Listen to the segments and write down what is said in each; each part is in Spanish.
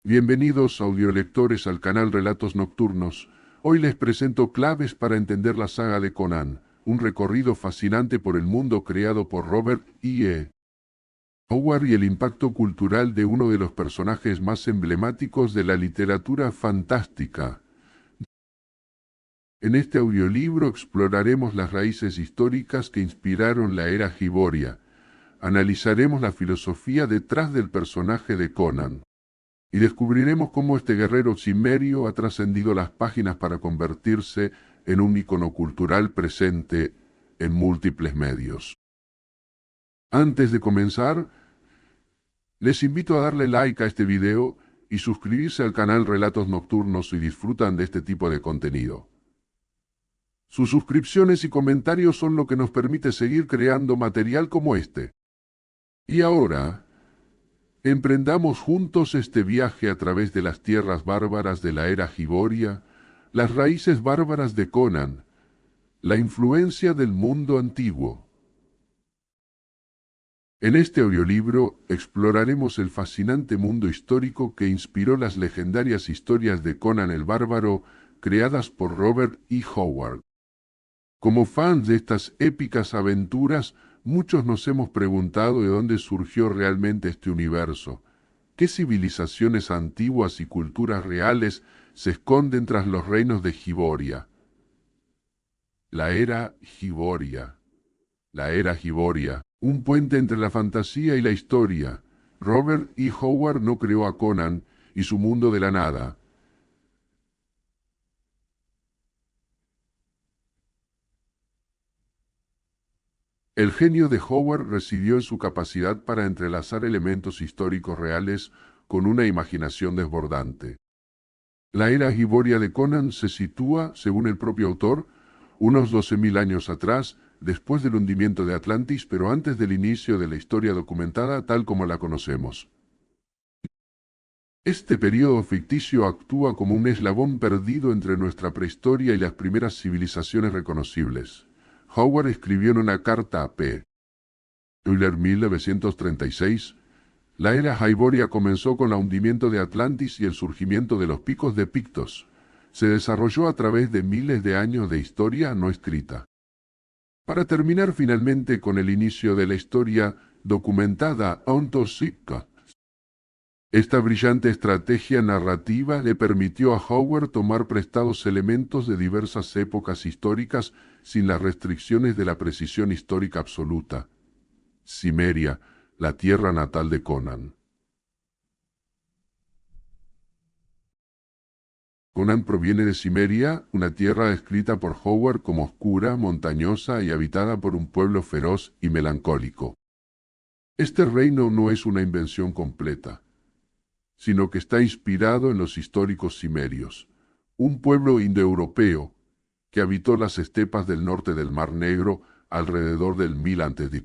Bienvenidos audiolectores al canal Relatos Nocturnos. Hoy les presento claves para entender la saga de Conan, un recorrido fascinante por el mundo creado por Robert E. Howard y el impacto cultural de uno de los personajes más emblemáticos de la literatura fantástica. En este audiolibro exploraremos las raíces históricas que inspiraron la era Hiboria. Analizaremos la filosofía detrás del personaje de Conan y descubriremos cómo este guerrero cimerio ha trascendido las páginas para convertirse en un icono cultural presente en múltiples medios. Antes de comenzar, les invito a darle like a este video y suscribirse al canal Relatos Nocturnos si disfrutan de este tipo de contenido. Sus suscripciones y comentarios son lo que nos permite seguir creando material como este. Y ahora, emprendamos juntos este viaje a través de las tierras bárbaras de la era Hiboria, las raíces bárbaras de Conan, la influencia del mundo antiguo. En este audiolibro exploraremos el fascinante mundo histórico que inspiró las legendarias historias de Conan el Bárbaro creadas por Robert E. Howard. Como fans de estas épicas aventuras, muchos nos hemos preguntado de dónde surgió realmente este universo. ¿Qué civilizaciones antiguas y culturas reales se esconden tras los reinos de Hiboria? La era Hiboria. La era Hiboria, un puente entre la fantasía y la historia. Robert E. Howard no creó a Conan y su mundo de la nada. El genio de Howard residió en su capacidad para entrelazar elementos históricos reales con una imaginación desbordante. La era Hiboria de Conan se sitúa, según el propio autor, unos 12.000 años atrás, después del hundimiento de Atlantis, pero antes del inicio de la historia documentada tal como la conocemos. Este periodo ficticio actúa como un eslabón perdido entre nuestra prehistoria y las primeras civilizaciones reconocibles. Howard escribió en una carta a P. Euler 1936, la era Hiboria comenzó con el hundimiento de Atlantis y el surgimiento de los picos de Pictos. Se desarrolló a través de miles de años de historia no escrita, para terminar finalmente con el inicio de la historia documentada ontosíca. Esta brillante estrategia narrativa le permitió a Howard tomar prestados elementos de diversas épocas históricas sin las restricciones de la precisión histórica absoluta. Cimeria, la tierra natal de Conan. Conan proviene de Cimeria, una tierra descrita por Howard como oscura, montañosa y habitada por un pueblo feroz y melancólico. Este reino no es una invención completa, sino que está inspirado en los históricos cimerios, un pueblo indoeuropeo que habitó las estepas del norte del Mar Negro alrededor del 1000 a.C.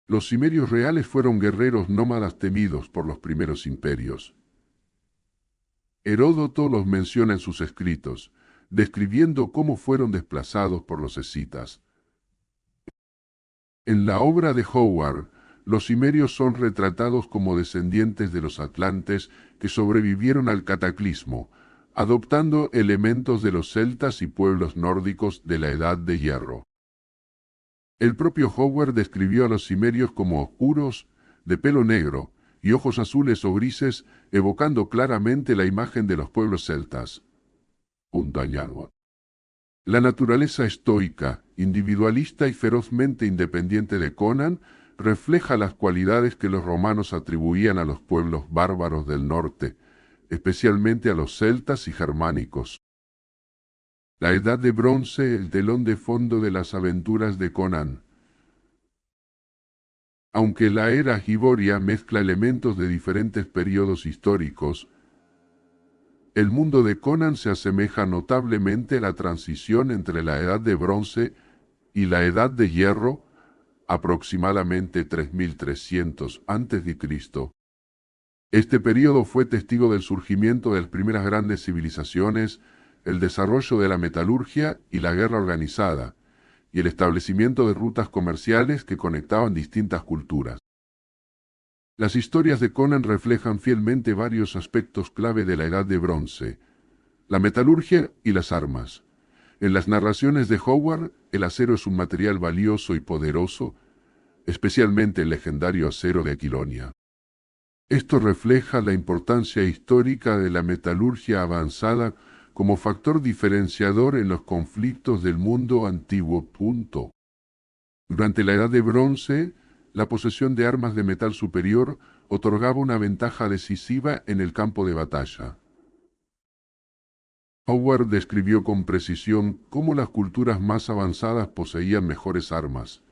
Los cimerios reales fueron guerreros nómadas temidos por los primeros imperios. Heródoto los menciona en sus escritos, describiendo cómo fueron desplazados por los escitas. En la obra de Howard, los cimerios son retratados como descendientes de los atlantes que sobrevivieron al cataclismo, adoptando elementos de los celtas y pueblos nórdicos de la Edad de Hierro. El propio Howard describió a los cimerios como oscuros, de pelo negro y ojos azules o grises, evocando claramente la imagen de los pueblos celtas. La naturaleza estoica, individualista y ferozmente independiente de Conan refleja las cualidades que los romanos atribuían a los pueblos bárbaros del norte, especialmente a los celtas y germánicos. La Edad de Bronce, el telón de fondo de las aventuras de Conan. Aunque la era Hiboria mezcla elementos de diferentes periodos históricos, el mundo de Conan se asemeja notablemente a la transición entre la Edad de Bronce y la Edad de Hierro, aproximadamente 3300 a.C. Este periodo fue testigo del surgimiento de las primeras grandes civilizaciones, el desarrollo de la metalurgia y la guerra organizada, y el establecimiento de rutas comerciales que conectaban distintas culturas. Las historias de Conan reflejan fielmente varios aspectos clave de la Edad de Bronce: la metalurgia y las armas. En las narraciones de Howard, el acero es un material valioso y poderoso, especialmente el legendario acero de Aquilonia. Esto refleja la importancia histórica de la metalurgia avanzada como factor diferenciador en los conflictos del mundo antiguo. Durante la Edad de Bronce, la posesión de armas de metal superior otorgaba una ventaja decisiva en el campo de batalla. Howard describió con precisión cómo las culturas más avanzadas poseían mejores armas.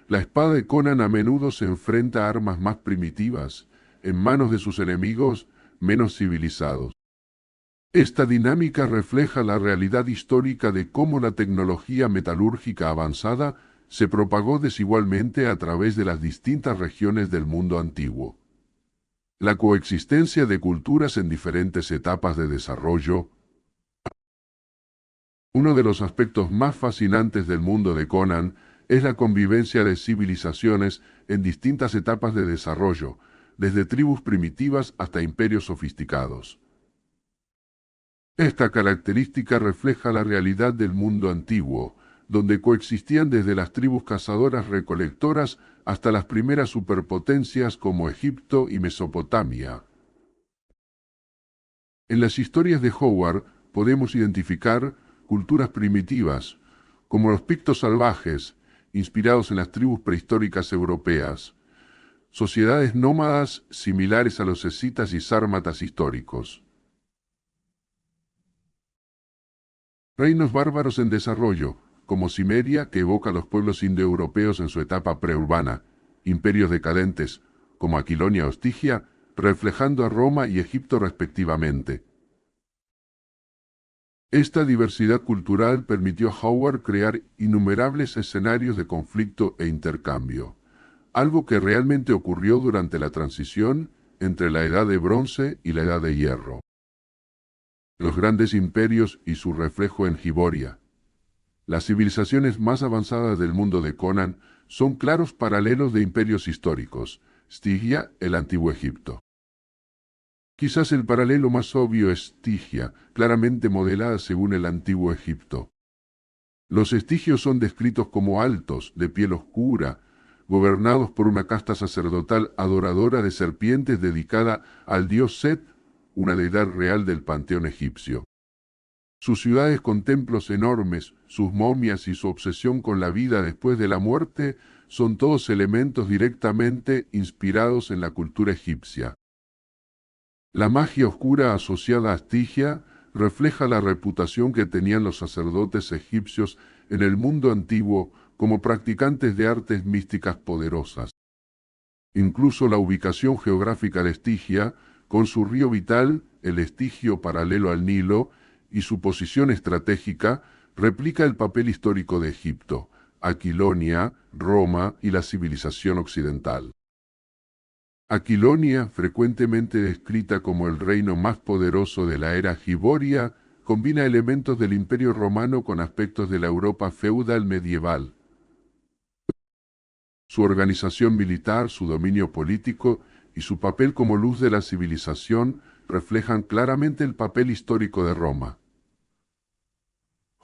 La espada de Conan a menudo se enfrenta a armas más primitivas, en manos de sus enemigos menos civilizados. Esta dinámica refleja la realidad histórica de cómo la tecnología metalúrgica avanzada se propagó desigualmente a través de las distintas regiones del mundo antiguo. La coexistencia de culturas en diferentes etapas de desarrollo. Uno de los aspectos más fascinantes del mundo de Conan es la convivencia de civilizaciones en distintas etapas de desarrollo, desde tribus primitivas hasta imperios sofisticados. Esta característica refleja la realidad del mundo antiguo, donde coexistían desde las tribus cazadoras recolectoras hasta las primeras superpotencias como Egipto y Mesopotamia. En las historias de Howard podemos identificar culturas primitivas, como los pictos salvajes, inspirados en las tribus prehistóricas europeas, sociedades nómadas similares a los escitas y sármatas históricos. Reinos bárbaros en desarrollo, como Cimeria, que evoca a los pueblos indoeuropeos en su etapa preurbana, imperios decadentes, como Aquilonia o Estigia, reflejando a Roma y Egipto respectivamente. Esta diversidad cultural permitió a Howard crear innumerables escenarios de conflicto e intercambio, algo que realmente ocurrió durante la transición entre la Edad de Bronce y la Edad de Hierro. Los grandes imperios y su reflejo en Hiboria. Las civilizaciones más avanzadas del mundo de Conan son claros paralelos de imperios históricos: Estigia, el antiguo Egipto. Quizás el paralelo más obvio es Estigia, claramente modelada según el antiguo Egipto. Los estigios son descritos como altos, de piel oscura, gobernados por una casta sacerdotal adoradora de serpientes dedicada al dios Set, una deidad real del panteón egipcio. Sus ciudades con templos enormes, sus momias y su obsesión con la vida después de la muerte son todos elementos directamente inspirados en la cultura egipcia. La magia oscura asociada a Estigia refleja la reputación que tenían los sacerdotes egipcios en el mundo antiguo como practicantes de artes místicas poderosas. Incluso la ubicación geográfica de Estigia, con su río vital, el Estigio paralelo al Nilo, y su posición estratégica, replica el papel histórico de Egipto, Aquilonia, Roma y la civilización occidental. Aquilonia, frecuentemente descrita como el reino más poderoso de la era Hiboria, combina elementos del Imperio Romano con aspectos de la Europa feudal medieval. Su organización militar, su dominio político y su papel como luz de la civilización reflejan claramente el papel histórico de Roma.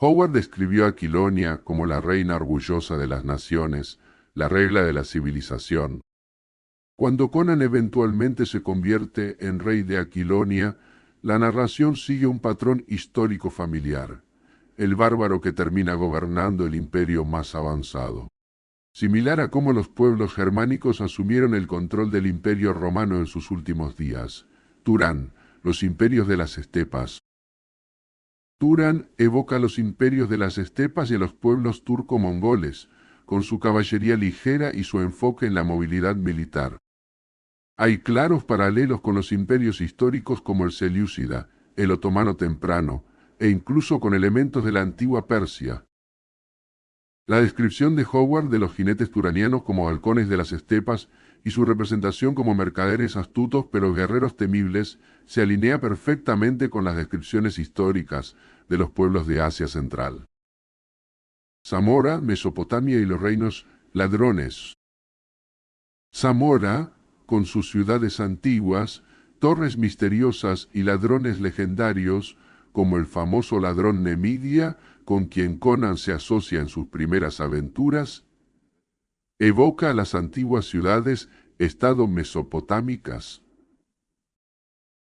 Howard describió a Aquilonia como la reina orgullosa de las naciones, la regla de la civilización. Cuando Conan eventualmente se convierte en rey de Aquilonia, la narración sigue un patrón histórico familiar: el bárbaro que termina gobernando el imperio más avanzado. Similar a cómo los pueblos germánicos asumieron el control del imperio romano en sus últimos días. Turán, los imperios de las estepas. Turán evoca los imperios de las estepas y a los pueblos turco-mongoles, con su caballería ligera y su enfoque en la movilidad militar. Hay claros paralelos con los imperios históricos como el selyúcida, el otomano temprano, e incluso con elementos de la antigua Persia. La descripción de Howard de los jinetes turanianos como halcones de las estepas y su representación como mercaderes astutos pero guerreros temibles se alinea perfectamente con las descripciones históricas de los pueblos de Asia Central. Zamora, Mesopotamia y los reinos ladrones. Zamora, con sus ciudades antiguas, torres misteriosas y ladrones legendarios, como el famoso ladrón Nemidia, con quien Conan se asocia en sus primeras aventuras, evoca a las antiguas ciudades estado mesopotámicas.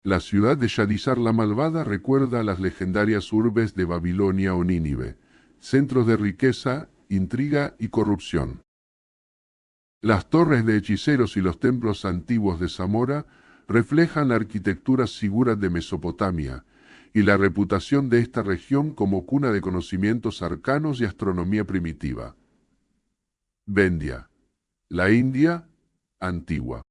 La ciudad de Shadizar la Malvada recuerda a las legendarias urbes de Babilonia o Nínive, centros de riqueza, intriga y corrupción. Las torres de hechiceros y los templos antiguos de Zamora reflejan la arquitectura sigura de Mesopotamia y la reputación de esta región como cuna de conocimientos arcanos y astronomía primitiva. Vendia, la India antigua.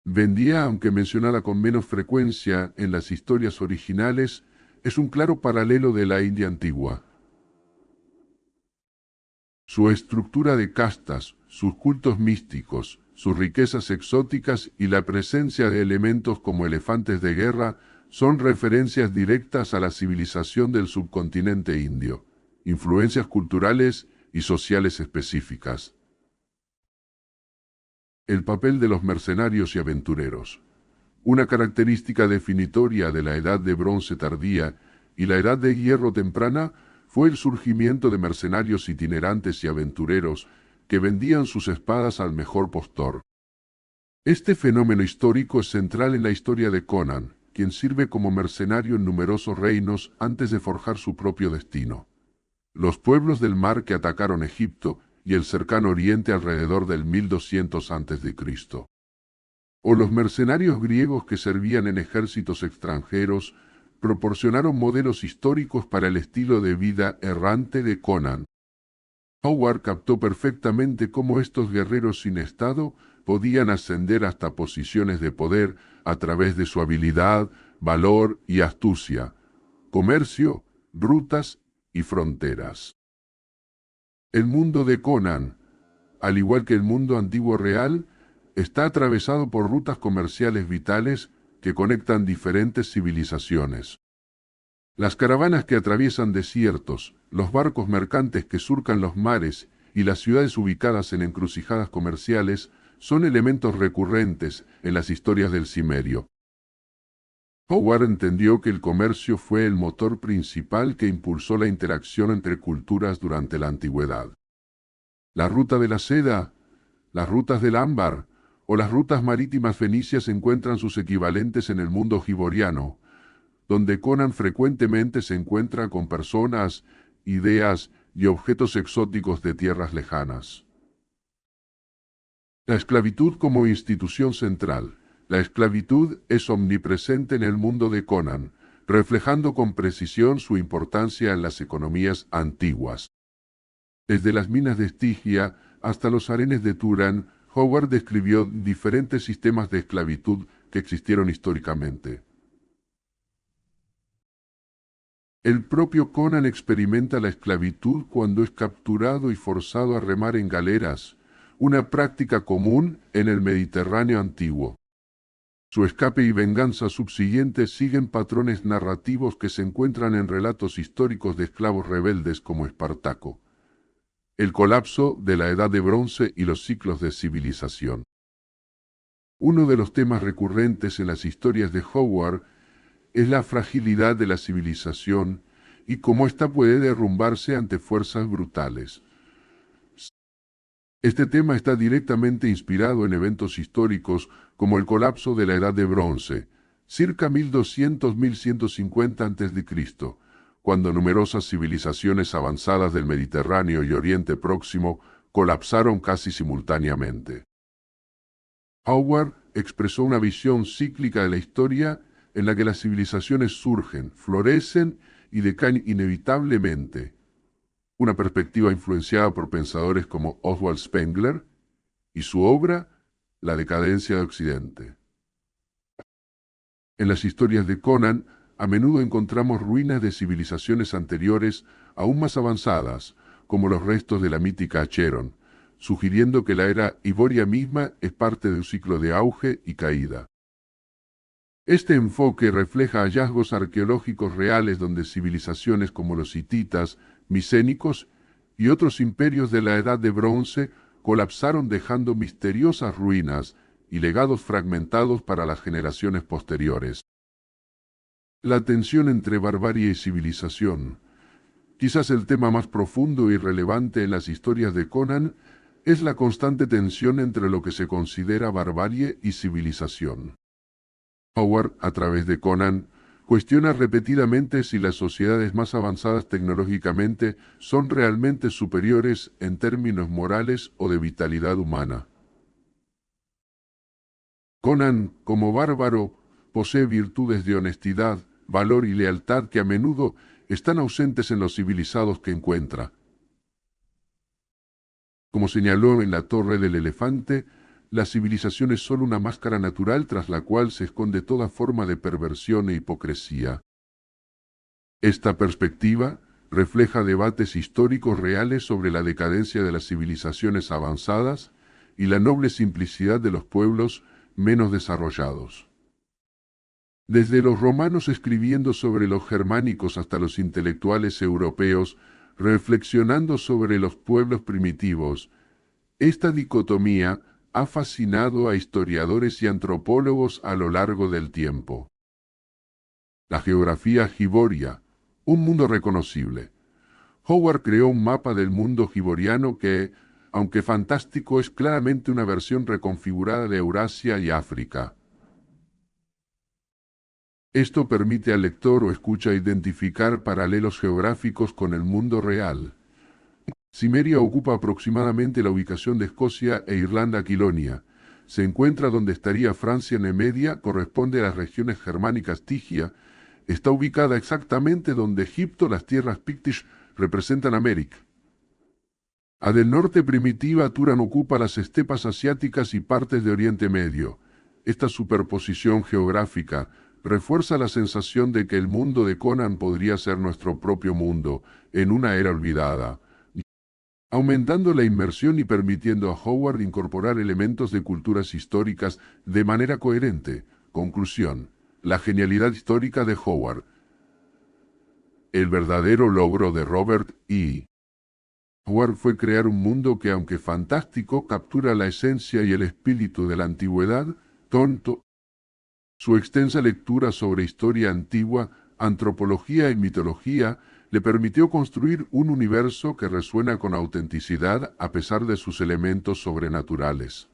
Vendia, aunque mencionada con menos frecuencia en las historias originales, es un claro paralelo de la India antigua. Su estructura de castas, sus cultos místicos, sus riquezas exóticas y la presencia de elementos como elefantes de guerra son referencias directas a la civilización del subcontinente indio, influencias culturales y sociales específicas. El papel de los mercenarios y aventureros. Una característica definitoria de la Edad de Bronce tardía y la Edad de Hierro temprana fue el surgimiento de mercenarios itinerantes y aventureros que vendían sus espadas al mejor postor. Este fenómeno histórico es central en la historia de Conan, quien sirve como mercenario en numerosos reinos antes de forjar su propio destino. Los pueblos del mar que atacaron Egipto y el cercano Oriente alrededor del 1200 a.C. O los mercenarios griegos que servían en ejércitos extranjeros proporcionaron modelos históricos para el estilo de vida errante de Conan. Howard captó perfectamente cómo estos guerreros sin estado podían ascender hasta posiciones de poder a través de su habilidad, valor y astucia, comercio, rutas y fronteras. El mundo de Conan, al igual que el mundo antiguo real, está atravesado por rutas comerciales vitales que conectan diferentes civilizaciones. Las caravanas que atraviesan desiertos, los barcos mercantes que surcan los mares y las ciudades ubicadas en encrucijadas comerciales son elementos recurrentes en las historias del Cimerio. Howard entendió que el comercio fue el motor principal que impulsó la interacción entre culturas durante la antigüedad. La ruta de la seda, las rutas del ámbar o las rutas marítimas fenicias encuentran sus equivalentes en el mundo giboriano, donde Conan frecuentemente se encuentra con personas, ideas y objetos exóticos de tierras lejanas. La esclavitud como institución central. La esclavitud es omnipresente en el mundo de Conan, reflejando con precisión su importancia en las economías antiguas. Desde las minas de Estigia hasta los harenes de Turán, Howard describió diferentes sistemas de esclavitud que existieron históricamente. El propio Conan experimenta la esclavitud cuando es capturado y forzado a remar en galeras, una práctica común en el Mediterráneo antiguo. Su escape y venganza subsiguientes siguen patrones narrativos que se encuentran en relatos históricos de esclavos rebeldes como Espartaco. El colapso de la Edad de Bronce y los ciclos de civilización. Uno de los temas recurrentes en las historias de Howard es la fragilidad de la civilización y cómo ésta puede derrumbarse ante fuerzas brutales. Este tema está directamente inspirado en eventos históricos como el colapso de la Edad de Bronce, circa 1200-1150 a.C., cuando numerosas civilizaciones avanzadas del Mediterráneo y Oriente Próximo colapsaron casi simultáneamente. Howard expresó una visión cíclica de la historia en la que las civilizaciones surgen, florecen y decaen inevitablemente, una perspectiva influenciada por pensadores como Oswald Spengler y su obra La decadencia de Occidente. En las historias de Conan, a menudo encontramos ruinas de civilizaciones anteriores aún más avanzadas, como los restos de la mítica Acheron, sugiriendo que la era Hiboria misma es parte de un ciclo de auge y caída. Este enfoque refleja hallazgos arqueológicos reales donde civilizaciones como los hititas, micénicos y otros imperios de la Edad de Bronce colapsaron dejando misteriosas ruinas y legados fragmentados para las generaciones posteriores. La tensión entre barbarie y civilización, quizás el tema más profundo y relevante en las historias de Conan, es la constante tensión entre lo que se considera barbarie y civilización. Howard, a través de Conan, cuestiona repetidamente si las sociedades más avanzadas tecnológicamente son realmente superiores en términos morales o de vitalidad humana. Conan, como bárbaro, posee virtudes de honestidad, valor y lealtad que a menudo están ausentes en los civilizados que encuentra. Como señaló en la Torre del Elefante, la civilización es solo una máscara natural tras la cual se esconde toda forma de perversión e hipocresía. Esta perspectiva refleja debates históricos reales sobre la decadencia de las civilizaciones avanzadas y la noble simplicidad de los pueblos menos desarrollados. Desde los romanos escribiendo sobre los germánicos hasta los intelectuales europeos reflexionando sobre los pueblos primitivos, esta dicotomía ha fascinado a historiadores y antropólogos a lo largo del tiempo. La geografía jiboria, un mundo reconocible. Howard creó un mapa del mundo jiboriano que, aunque fantástico, es claramente una versión reconfigurada de Eurasia y África. Esto permite al lector o escucha identificar paralelos geográficos con el mundo real. Cimmeria ocupa aproximadamente la ubicación de Escocia e Irlanda Quilonia. Se encuentra donde estaría Francia Nemedia, corresponde a las regiones germánicas Tigia. Está ubicada exactamente donde Egipto, las tierras Pictish, representan América. A del norte primitiva, Turan ocupa las estepas asiáticas y partes de Oriente Medio. Esta superposición geográfica refuerza la sensación de que el mundo de Conan podría ser nuestro propio mundo, en una era olvidada, aumentando la inmersión y permitiendo a Howard incorporar elementos de culturas históricas de manera coherente. Conclusión: la genialidad histórica de Howard. El verdadero logro de Robert E. Howard fue crear un mundo que, aunque fantástico, captura la esencia y el espíritu de la antigüedad. Su extensa lectura sobre historia antigua, antropología y mitología le permitió construir un universo que resuena con autenticidad a pesar de sus elementos sobrenaturales.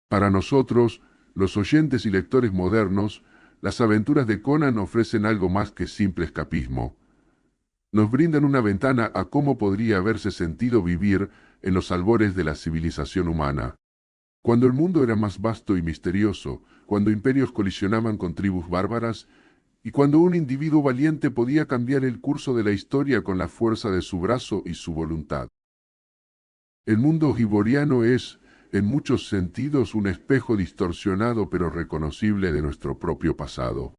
Para nosotros, los oyentes y lectores modernos, las aventuras de Conan ofrecen algo más que simple escapismo. Nos brindan una ventana a cómo podría haberse sentido vivir en los albores de la civilización humana. Cuando el mundo era más vasto y misterioso, cuando imperios colisionaban con tribus bárbaras, y cuando un individuo valiente podía cambiar el curso de la historia con la fuerza de su brazo y su voluntad. El mundo hiboriano es, en muchos sentidos, un espejo distorsionado pero reconocible de nuestro propio pasado.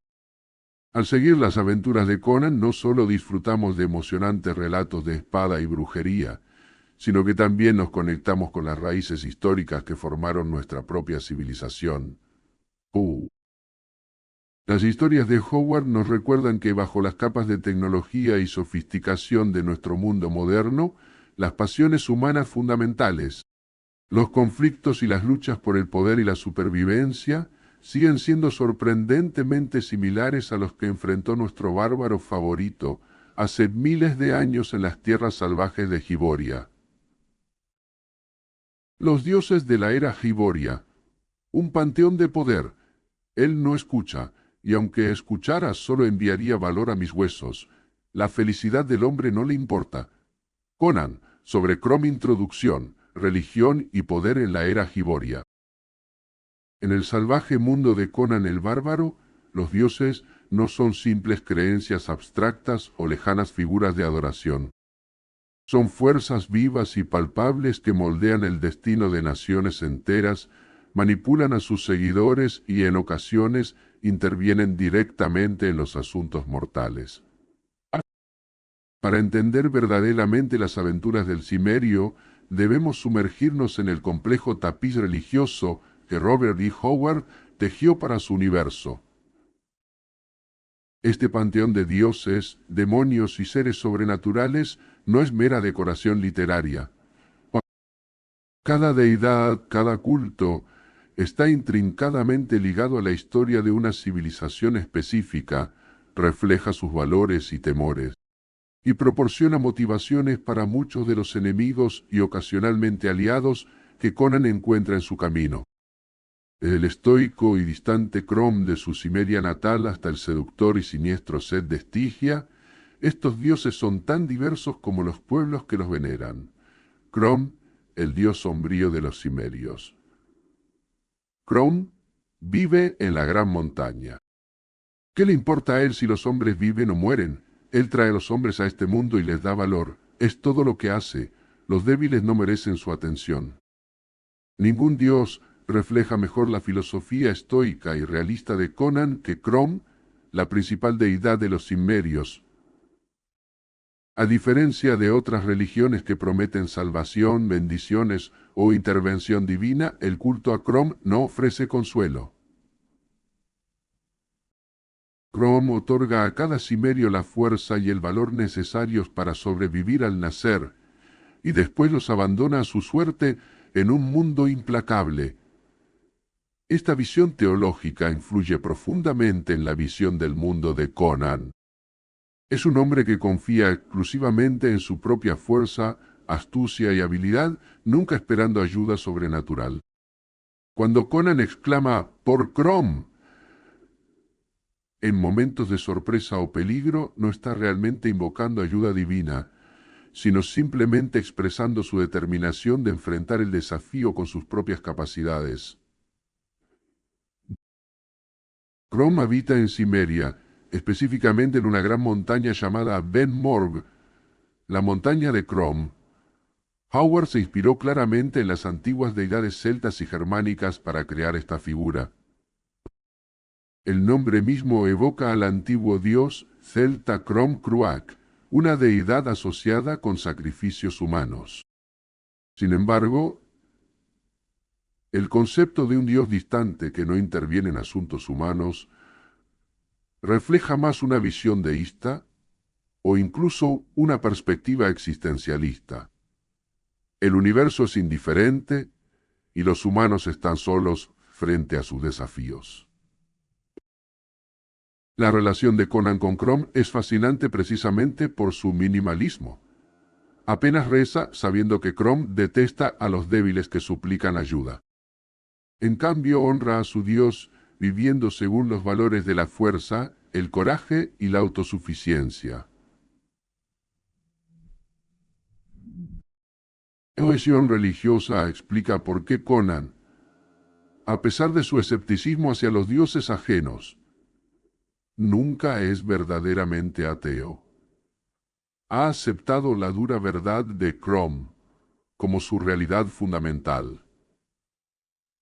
Al seguir las aventuras de Conan, no solo disfrutamos de emocionantes relatos de espada y brujería, sino que también nos conectamos con las raíces históricas que formaron nuestra propia civilización. Las historias de Howard nos recuerdan que bajo las capas de tecnología y sofisticación de nuestro mundo moderno, las pasiones humanas fundamentales, los conflictos y las luchas por el poder y la supervivencia, siguen siendo sorprendentemente similares a los que enfrentó nuestro bárbaro favorito hace miles de años en las tierras salvajes de Hiboria. Los dioses de la era Hiboria, un panteón de poder. Él no escucha, y aunque escuchara solo enviaría valor a mis huesos. La felicidad del hombre no le importa. Conan, sobre Chrome Introducción, religión y poder en la era Hiboria. En el salvaje mundo de Conan el Bárbaro, los dioses no son simples creencias abstractas o lejanas figuras de adoración. Son fuerzas vivas y palpables que moldean el destino de naciones enteras, manipulan a sus seguidores y en ocasiones intervienen directamente en los asuntos mortales. Para entender verdaderamente las aventuras del Cimmerio, debemos sumergirnos en el complejo tapiz religioso que Robert E. Howard tejió para su universo. Este panteón de dioses, demonios y seres sobrenaturales no es mera decoración literaria. Cada deidad, cada culto, está intrincadamente ligado a la historia de una civilización específica, refleja sus valores y temores, y proporciona motivaciones para muchos de los enemigos y ocasionalmente aliados que Conan encuentra en su camino. Desde el estoico y distante Crom de su Cimeria natal hasta el seductor y siniestro Set de Estigia, estos dioses son tan diversos como los pueblos que los veneran. Crom, el dios sombrío de los cimerios. Crom vive en la gran montaña. ¿Qué le importa a él si los hombres viven o mueren? Él trae a los hombres a este mundo y les da valor. Es todo lo que hace. Los débiles no merecen su atención. Ningún dios refleja mejor la filosofía estoica y realista de Conan que Crom, la principal deidad de los cimerios. A diferencia de otras religiones que prometen salvación, bendiciones o intervención divina, el culto a Crom no ofrece consuelo. Crom otorga a cada cimerio la fuerza y el valor necesarios para sobrevivir al nacer, y después los abandona a su suerte en un mundo implacable. Esta visión teológica influye profundamente en la visión del mundo de Conan. Es un hombre que confía exclusivamente en su propia fuerza, astucia y habilidad, nunca esperando ayuda sobrenatural. Cuando Conan exclama «¡Por Crom!», en momentos de sorpresa o peligro, no está realmente invocando ayuda divina, sino simplemente expresando su determinación de enfrentar el desafío con sus propias capacidades. Crom habita en Cimeria, específicamente en una gran montaña llamada Ben Morg, la montaña de Crom. Howard se inspiró claramente en las antiguas deidades celtas y germánicas para crear esta figura. El nombre mismo evoca al antiguo dios celta Crom Cruach, una deidad asociada con sacrificios humanos. Sin embargo, el concepto de un dios distante que no interviene en asuntos humanos refleja más una visión deísta o incluso una perspectiva existencialista. El universo es indiferente y los humanos están solos frente a sus desafíos. La relación de Conan con Crom es fascinante precisamente por su minimalismo. Apenas reza sabiendo que Crom detesta a los débiles que suplican ayuda. En cambio honra a su dios viviendo según los valores de la fuerza, el coraje y la autosuficiencia. La cohesión religiosa explica por qué Conan, a pesar de su escepticismo hacia los dioses ajenos, nunca es verdaderamente ateo. Ha aceptado la dura verdad de Crom como su realidad fundamental.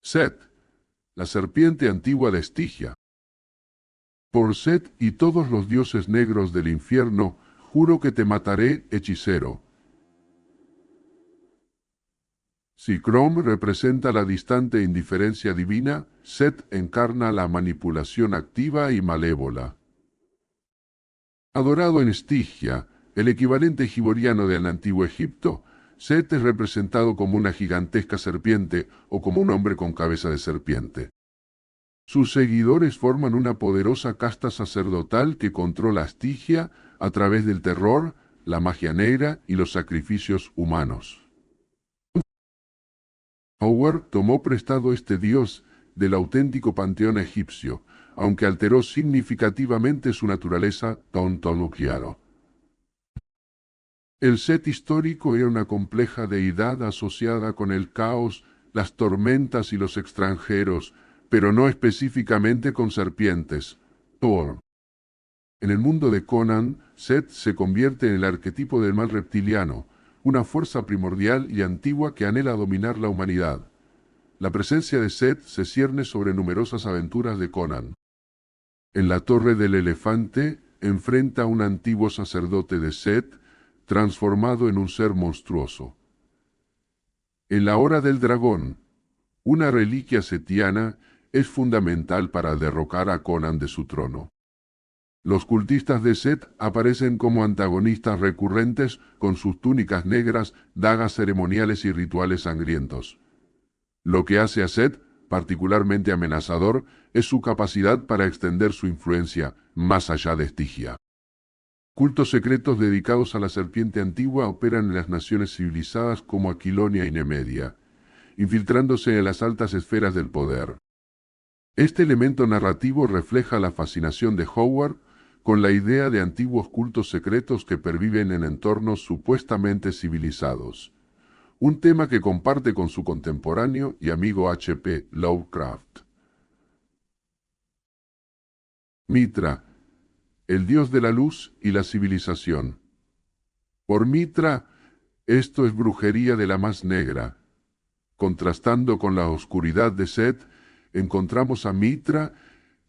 Set, la serpiente antigua de Estigia. Por Set y todos los dioses negros del infierno, juro que te mataré, hechicero. Si Crom representa la distante indiferencia divina, Set encarna la manipulación activa y malévola. Adorado en Estigia, el equivalente giboriano del antiguo Egipto, Set es representado como una gigantesca serpiente o como un hombre con cabeza de serpiente. Sus seguidores forman una poderosa casta sacerdotal que controla Estigia a través del terror, la magia negra y los sacrificios humanos. Howard tomó prestado este dios del auténtico panteón egipcio, aunque alteró significativamente su naturaleza tautologiana. El Set histórico era una compleja deidad asociada con el caos, las tormentas y los extranjeros, pero no específicamente con serpientes. Thor. En el mundo de Conan, Set se convierte en el arquetipo del mal reptiliano, una fuerza primordial y antigua que anhela dominar la humanidad. La presencia de Set se cierne sobre numerosas aventuras de Conan. En la Torre del Elefante, enfrenta a un antiguo sacerdote de Set, transformado en un ser monstruoso. En la Hora del Dragón, una reliquia setiana es fundamental para derrocar a Conan de su trono. Los cultistas de Set aparecen como antagonistas recurrentes con sus túnicas negras, dagas ceremoniales y rituales sangrientos. Lo que hace a Set particularmente amenazador es su capacidad para extender su influencia más allá de Estigia. Cultos secretos dedicados a la serpiente antigua operan en las naciones civilizadas como Aquilonia y Nemedia, infiltrándose en las altas esferas del poder. Este elemento narrativo refleja la fascinación de Howard con la idea de antiguos cultos secretos que perviven en entornos supuestamente civilizados, un tema que comparte con su contemporáneo y amigo H.P. Lovecraft. Mitra, el dios de la luz y la civilización. Por Mitra, esto es brujería de la más negra. Contrastando con la oscuridad de Set, encontramos a Mitra,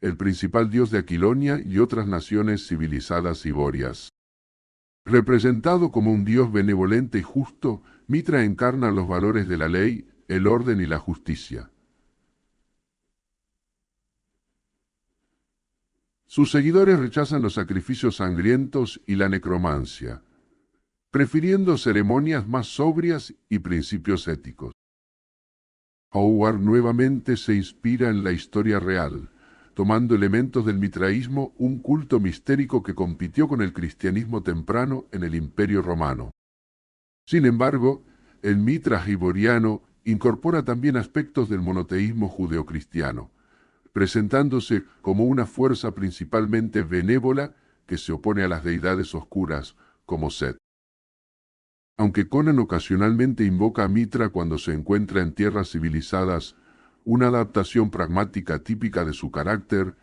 el principal dios de Aquilonia y otras naciones civilizadas iborias. Representado como un dios benevolente y justo, Mitra encarna los valores de la ley, el orden y la justicia. Sus seguidores rechazan los sacrificios sangrientos y la necromancia, prefiriendo ceremonias más sobrias y principios éticos. Howard nuevamente se inspira en la historia real, tomando elementos del mitraísmo, un culto mistérico que compitió con el cristianismo temprano en el Imperio Romano. Sin embargo, el Mitra giboriano incorpora también aspectos del monoteísmo judeocristiano, presentándose como una fuerza principalmente benévola que se opone a las deidades oscuras como Set. Aunque Conan ocasionalmente invoca a Mitra cuando se encuentra en tierras civilizadas, una adaptación pragmática típica de su carácter,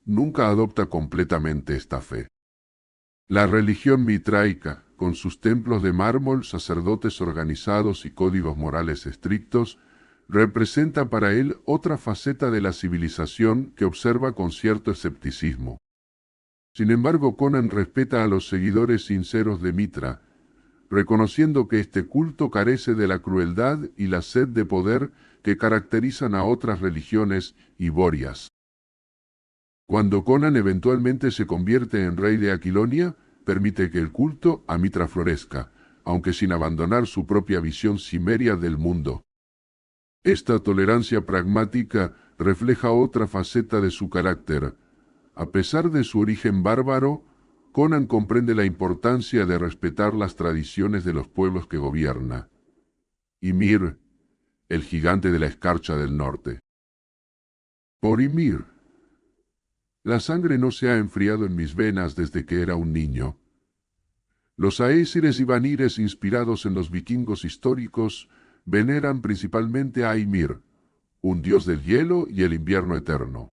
nunca adopta completamente esta fe. La religión mitraica, con sus templos de mármol, sacerdotes organizados y códigos morales estrictos, representa para él otra faceta de la civilización que observa con cierto escepticismo. Sin embargo, Conan respeta a los seguidores sinceros de Mitra, reconociendo que este culto carece de la crueldad y la sed de poder que caracterizan a otras religiones iborias. Cuando Conan eventualmente se convierte en rey de Aquilonia, permite que el culto a Mitra florezca, aunque sin abandonar su propia visión cimeria del mundo. Esta tolerancia pragmática refleja otra faceta de su carácter. A pesar de su origen bárbaro, Conan comprende la importancia de respetar las tradiciones de los pueblos que gobierna. Ymir, el gigante de la escarcha del norte. Por Ymir, la sangre no se ha enfriado en mis venas desde que era un niño. Los aesires y vanires inspirados en los vikingos históricos veneran principalmente a Ymir, un dios del hielo y el invierno eterno.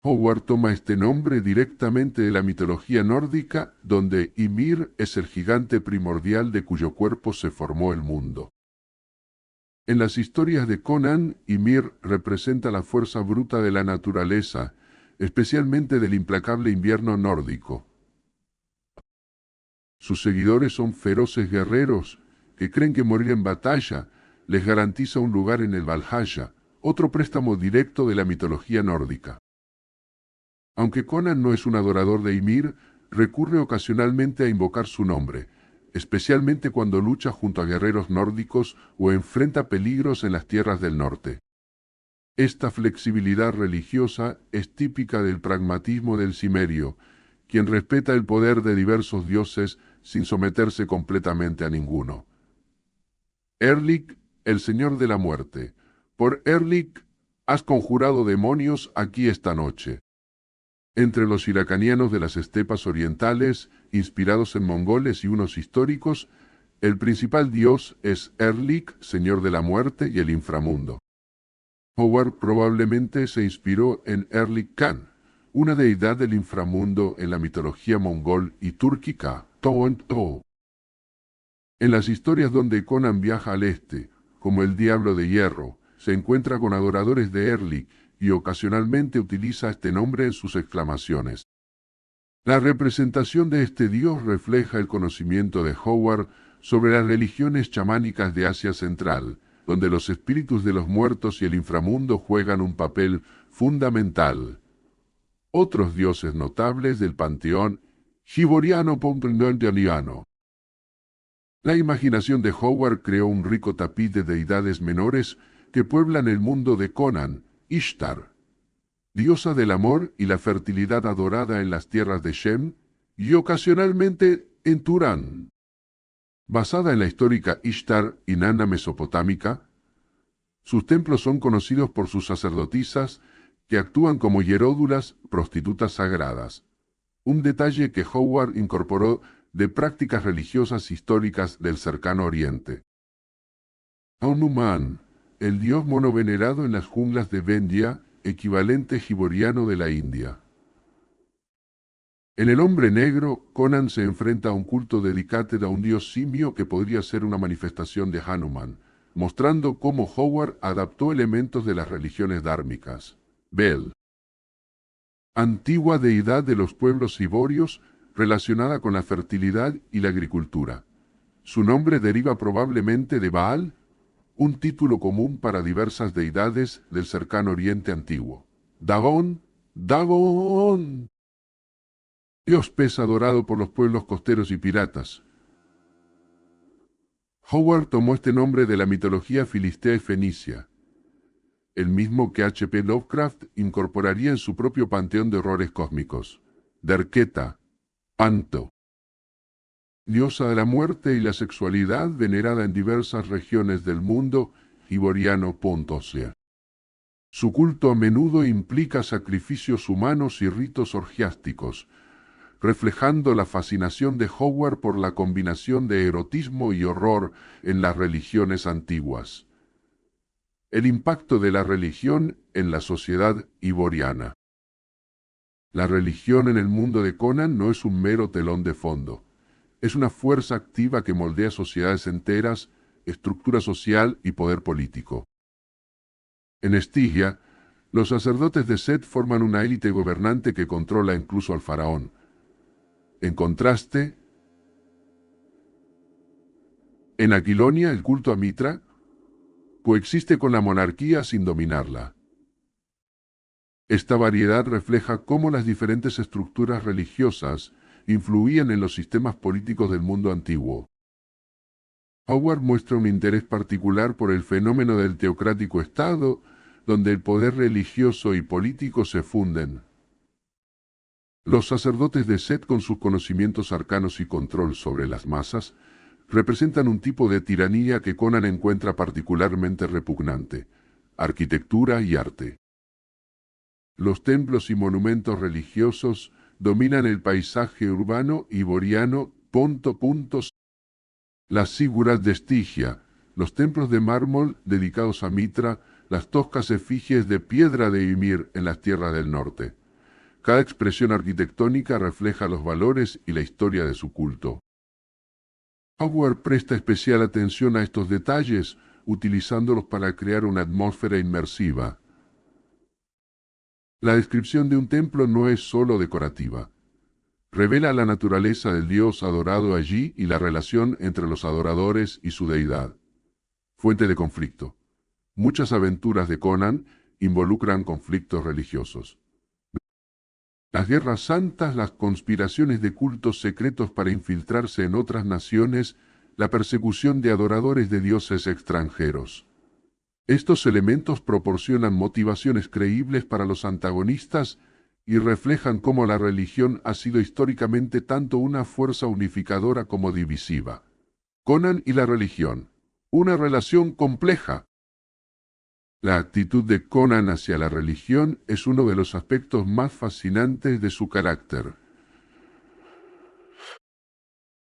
Howard toma este nombre directamente de la mitología nórdica, donde Ymir es el gigante primordial de cuyo cuerpo se formó el mundo. En las historias de Conan, Ymir representa la fuerza bruta de la naturaleza, especialmente del implacable invierno nórdico. Sus seguidores son feroces guerreros que creen que morir en batalla les garantiza un lugar en el Valhalla, otro préstamo directo de la mitología nórdica. Aunque Conan no es un adorador de Ymir, recurre ocasionalmente a invocar su nombre, especialmente cuando lucha junto a guerreros nórdicos o enfrenta peligros en las tierras del norte. Esta flexibilidad religiosa es típica del pragmatismo del cimerio, quien respeta el poder de diversos dioses sin someterse completamente a ninguno. Erlik, el señor de la muerte. Por Erlik has conjurado demonios aquí esta noche. Entre los iracanianos de las estepas orientales, inspirados en mongoles y unos históricos, el principal dios es Erlik, señor de la muerte y el inframundo. Howard probablemente se inspiró en Erlik Khan, una deidad del inframundo en la mitología mongol y túrquica, Toon-to. En las historias donde Conan viaja al este, como el Diablo de Hierro, se encuentra con adoradores de Erlik y ocasionalmente utiliza este nombre en sus exclamaciones. La representación de este dios refleja el conocimiento de Howard sobre las religiones chamánicas de Asia Central, donde los espíritus de los muertos y el inframundo juegan un papel fundamental. Otros dioses notables del panteón hiboriano-pompendoniano. La imaginación de Howard creó un rico tapiz de deidades menores que pueblan el mundo de Conan, Ishtar, diosa del amor y la fertilidad adorada en las tierras de Shem, y ocasionalmente en Turán. Basada en la histórica Ishtar Inanna mesopotámica, sus templos son conocidos por sus sacerdotisas que actúan como hieródulas, prostitutas sagradas. Un detalle que Howard incorporó de prácticas religiosas históricas del cercano oriente. Hanuman, el dios mono venerado en las junglas de Vendya, equivalente hiboriano de la India. En El Hombre Negro, Conan se enfrenta a un culto dedicado a un dios simio que podría ser una manifestación de Hanuman, mostrando cómo Howard adaptó elementos de las religiones dármicas. Bel, antigua deidad de los pueblos iborios relacionada con la fertilidad y la agricultura. Su nombre deriva probablemente de Baal, un título común para diversas deidades del cercano Oriente Antiguo. Dagón, Dagón, dios pez adorado por los pueblos costeros y piratas. Howard tomó este nombre de la mitología filistea y fenicia, el mismo que H.P. Lovecraft incorporaría en su propio panteón de horrores cósmicos. Derketa, Anto, diosa de la muerte y la sexualidad venerada en diversas regiones del mundo hiboriano-pontosia. Su culto a menudo implica sacrificios humanos y ritos orgiásticos, reflejando la fascinación de Howard por la combinación de erotismo y horror en las religiones antiguas. El impacto de la religión en la sociedad iboriana. La religión en el mundo de Conan no es un mero telón de fondo. Es una fuerza activa que moldea sociedades enteras, estructura social y poder político. En Estigia, los sacerdotes de Set forman una élite gobernante que controla incluso al faraón. En contraste, en Aquilonia el culto a Mitra coexiste con la monarquía sin dominarla. Esta variedad refleja cómo las diferentes estructuras religiosas influían en los sistemas políticos del mundo antiguo. Howard muestra un interés particular por el fenómeno del teocrático Estado, donde el poder religioso y político se funden. Los sacerdotes de Set, con sus conocimientos arcanos y control sobre las masas, representan un tipo de tiranía que Conan encuentra particularmente repugnante: arquitectura y arte. Los templos y monumentos religiosos dominan el paisaje urbano iboriano. Las figuras de Estigia, los templos de mármol dedicados a Mitra, las toscas efigies de piedra de Ymir en las tierras del norte. Cada expresión arquitectónica refleja los valores y la historia de su culto. Howard presta especial atención a estos detalles, utilizándolos para crear una atmósfera inmersiva. La descripción de un templo no es sólo decorativa. Revela la naturaleza del dios adorado allí y la relación entre los adoradores y su deidad. Fuente de conflicto. Muchas aventuras de Conan involucran conflictos religiosos. Las guerras santas, las conspiraciones de cultos secretos para infiltrarse en otras naciones, la persecución de adoradores de dioses extranjeros. Estos elementos proporcionan motivaciones creíbles para los antagonistas y reflejan cómo la religión ha sido históricamente tanto una fuerza unificadora como divisiva. Conan y la religión. Una relación compleja. La actitud de Conan hacia la religión es uno de los aspectos más fascinantes de su carácter.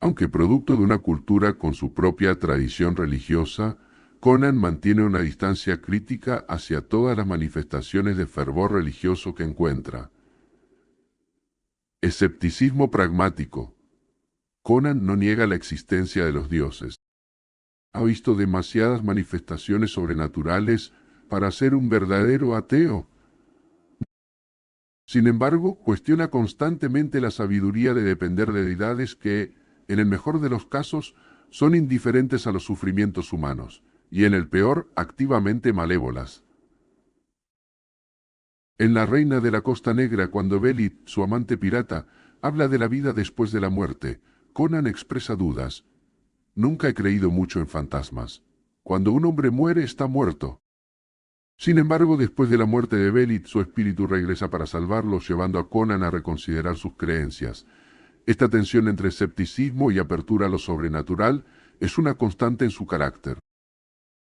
Aunque producto de una cultura con su propia tradición religiosa, Conan mantiene una distancia crítica hacia todas las manifestaciones de fervor religioso que encuentra. Escepticismo pragmático. Conan no niega la existencia de los dioses. Ha visto demasiadas manifestaciones sobrenaturales para ser un verdadero ateo. Sin embargo, cuestiona constantemente la sabiduría de depender de deidades que, en el mejor de los casos, son indiferentes a los sufrimientos humanos, y en el peor, activamente malévolas. En La Reina de la Costa Negra, cuando Belit, su amante pirata, habla de la vida después de la muerte, Conan expresa dudas. Nunca he creído mucho en fantasmas. Cuando un hombre muere, está muerto. Sin embargo, después de la muerte de Belit, su espíritu regresa para salvarlo, llevando a Conan a reconsiderar sus creencias. Esta tensión entre escepticismo y apertura a lo sobrenatural es una constante en su carácter.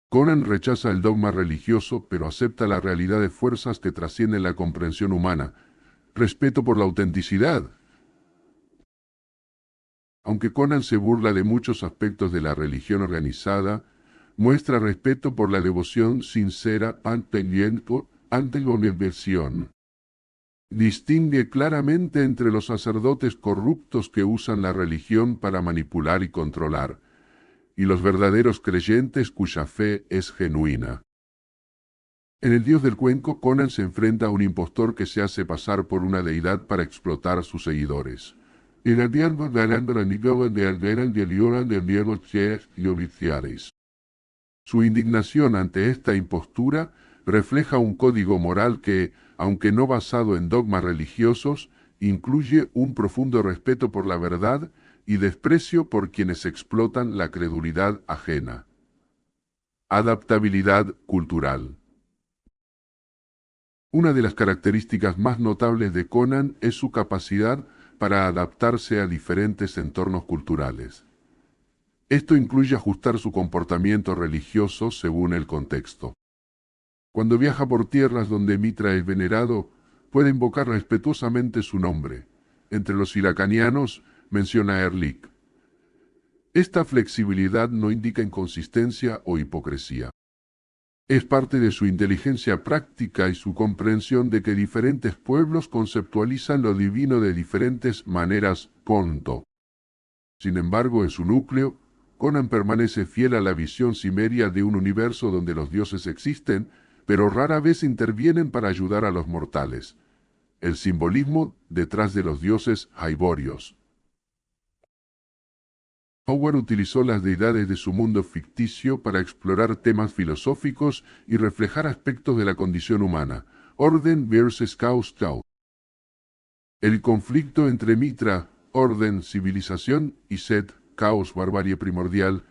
Conan rechaza el dogma religioso, pero acepta la realidad de fuerzas que trascienden la comprensión humana. Respeto por la autenticidad. Aunque Conan se burla de muchos aspectos de la religión organizada, muestra respeto por la devoción sincera ante la inversión. Distingue claramente entre los sacerdotes corruptos que usan la religión para manipular y controlar, y los verdaderos creyentes cuya fe es genuina. En El dios del cuenco, Conan se enfrenta a un impostor que se hace pasar por una deidad para explotar a sus seguidores. Su indignación ante esta impostura refleja un código moral que, aunque no basado en dogmas religiosos, incluye un profundo respeto por la verdad y desprecio por quienes explotan la credulidad ajena. Adaptabilidad cultural. Una de las características más notables de Conan es su capacidad para adaptarse a diferentes entornos culturales. Esto incluye ajustar su comportamiento religioso según el contexto. Cuando viaja por tierras donde Mitra es venerado, puede invocar respetuosamente su nombre. Entre los ilacanianos menciona a Erlik. Esta flexibilidad no indica inconsistencia o hipocresía. Es parte de su inteligencia práctica y su comprensión de que diferentes pueblos conceptualizan lo divino de diferentes maneras. Sin embargo, en su núcleo, Conan permanece fiel a la visión cimeria de un universo donde los dioses existen, pero rara vez intervienen para ayudar a los mortales. El simbolismo detrás de los dioses Hyborios. Howard utilizó las deidades de su mundo ficticio para explorar temas filosóficos y reflejar aspectos de la condición humana. Orden versus caos. El conflicto entre Mitra, orden, civilización, y Set, caos, barbarie primordial,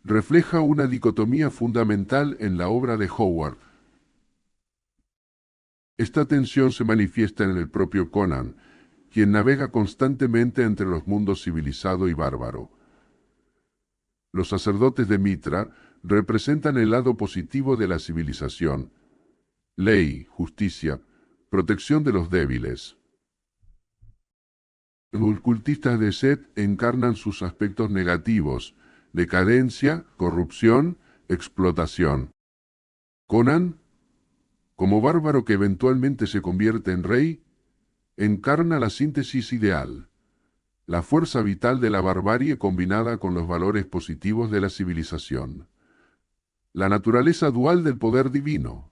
refleja una dicotomía fundamental en la obra de Howard. Esta tensión se manifiesta en el propio Conan, quien navega constantemente entre los mundos civilizado y bárbaro. Los sacerdotes de Mitra representan el lado positivo de la civilización: ley, justicia, protección de los débiles. Los cultistas de Set encarnan sus aspectos negativos: decadencia, corrupción, explotación. Conan, como bárbaro que eventualmente se convierte en rey, encarna la síntesis ideal, la fuerza vital de la barbarie combinada con los valores positivos de la civilización, la naturaleza dual del poder divino.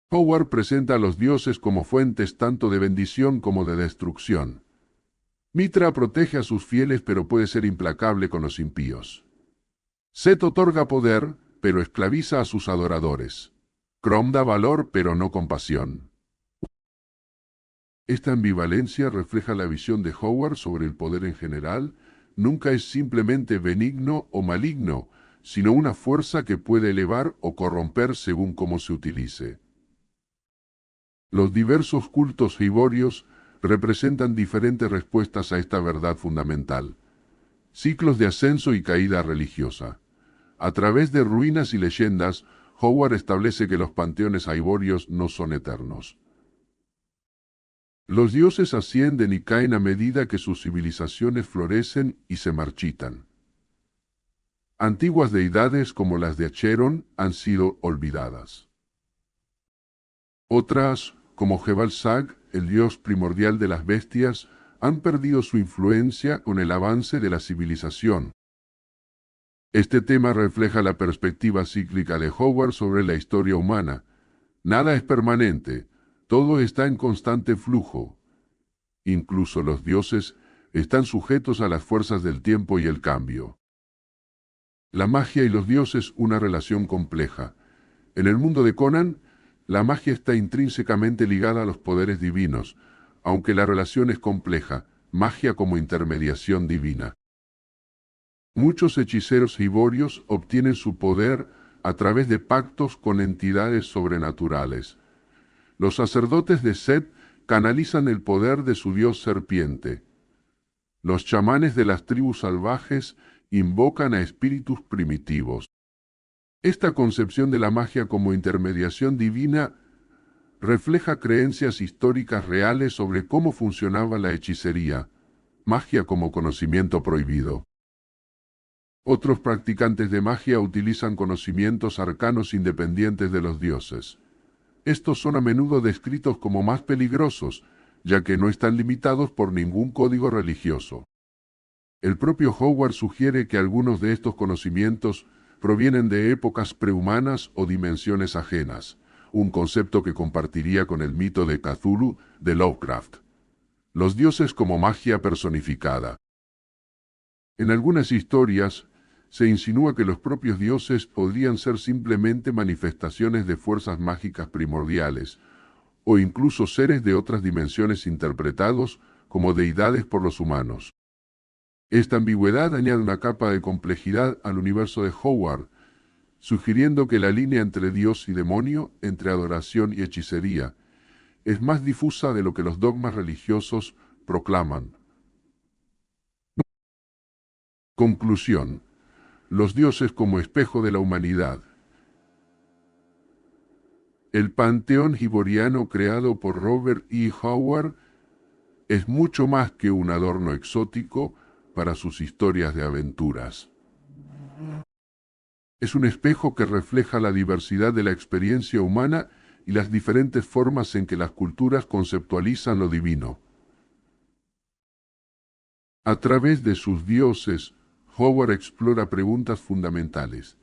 Howard presenta a los dioses como fuentes tanto de bendición como de destrucción. Mitra protege a sus fieles pero puede ser implacable con los impíos. Set otorga poder, pero esclaviza a sus adoradores. Crom da valor pero no compasión. Esta ambivalencia refleja la visión de Howard sobre el poder en general. Nunca es simplemente benigno o maligno, sino una fuerza que puede elevar o corromper según cómo se utilice. Los diversos cultos hyborios representan diferentes respuestas a esta verdad fundamental. Ciclos de ascenso y caída religiosa. A través de ruinas y leyendas, Howard establece que los panteones hyborios no son eternos. Los dioses ascienden y caen a medida que sus civilizaciones florecen y se marchitan. Antiguas deidades como las de Acheron han sido olvidadas. Otras, como Jebel-Sag, el dios primordial de las bestias, han perdido su influencia con el avance de la civilización. Este tema refleja la perspectiva cíclica de Howard sobre la historia humana. Nada es permanente, todo está en constante flujo. Incluso los dioses están sujetos a las fuerzas del tiempo y el cambio. La magia y los dioses, una relación compleja. En el mundo de Conan, la magia está intrínsecamente ligada a los poderes divinos, aunque la relación es compleja, magia como intermediación divina. Muchos hechiceros iborios obtienen su poder a través de pactos con entidades sobrenaturales. Los sacerdotes de Set canalizan el poder de su dios serpiente. Los chamanes de las tribus salvajes invocan a espíritus primitivos. Esta concepción de la magia como intermediación divina refleja creencias históricas reales sobre cómo funcionaba la hechicería, magia como conocimiento prohibido. Otros practicantes de magia utilizan conocimientos arcanos independientes de los dioses. Estos son a menudo descritos como más peligrosos, ya que no están limitados por ningún código religioso. El propio Howard sugiere que algunos de estos conocimientos provienen de épocas prehumanas o dimensiones ajenas, un concepto que compartiría con el mito de Cthulhu de Lovecraft. Los dioses como magia personificada. En algunas historias, se insinúa que los propios dioses podrían ser simplemente manifestaciones de fuerzas mágicas primordiales, o incluso seres de otras dimensiones interpretados como deidades por los humanos. Esta ambigüedad añade una capa de complejidad al universo de Howard, sugiriendo que la línea entre Dios y demonio, entre adoración y hechicería, es más difusa de lo que los dogmas religiosos proclaman. Conclusión. Los dioses como espejo de la humanidad. El panteón iboriano creado por Robert E. Howard es mucho más que un adorno exótico para sus historias de aventuras. Es un espejo que refleja la diversidad de la experiencia humana y las diferentes formas en que las culturas conceptualizan lo divino. A través de sus dioses, Howard explora preguntas fundamentales.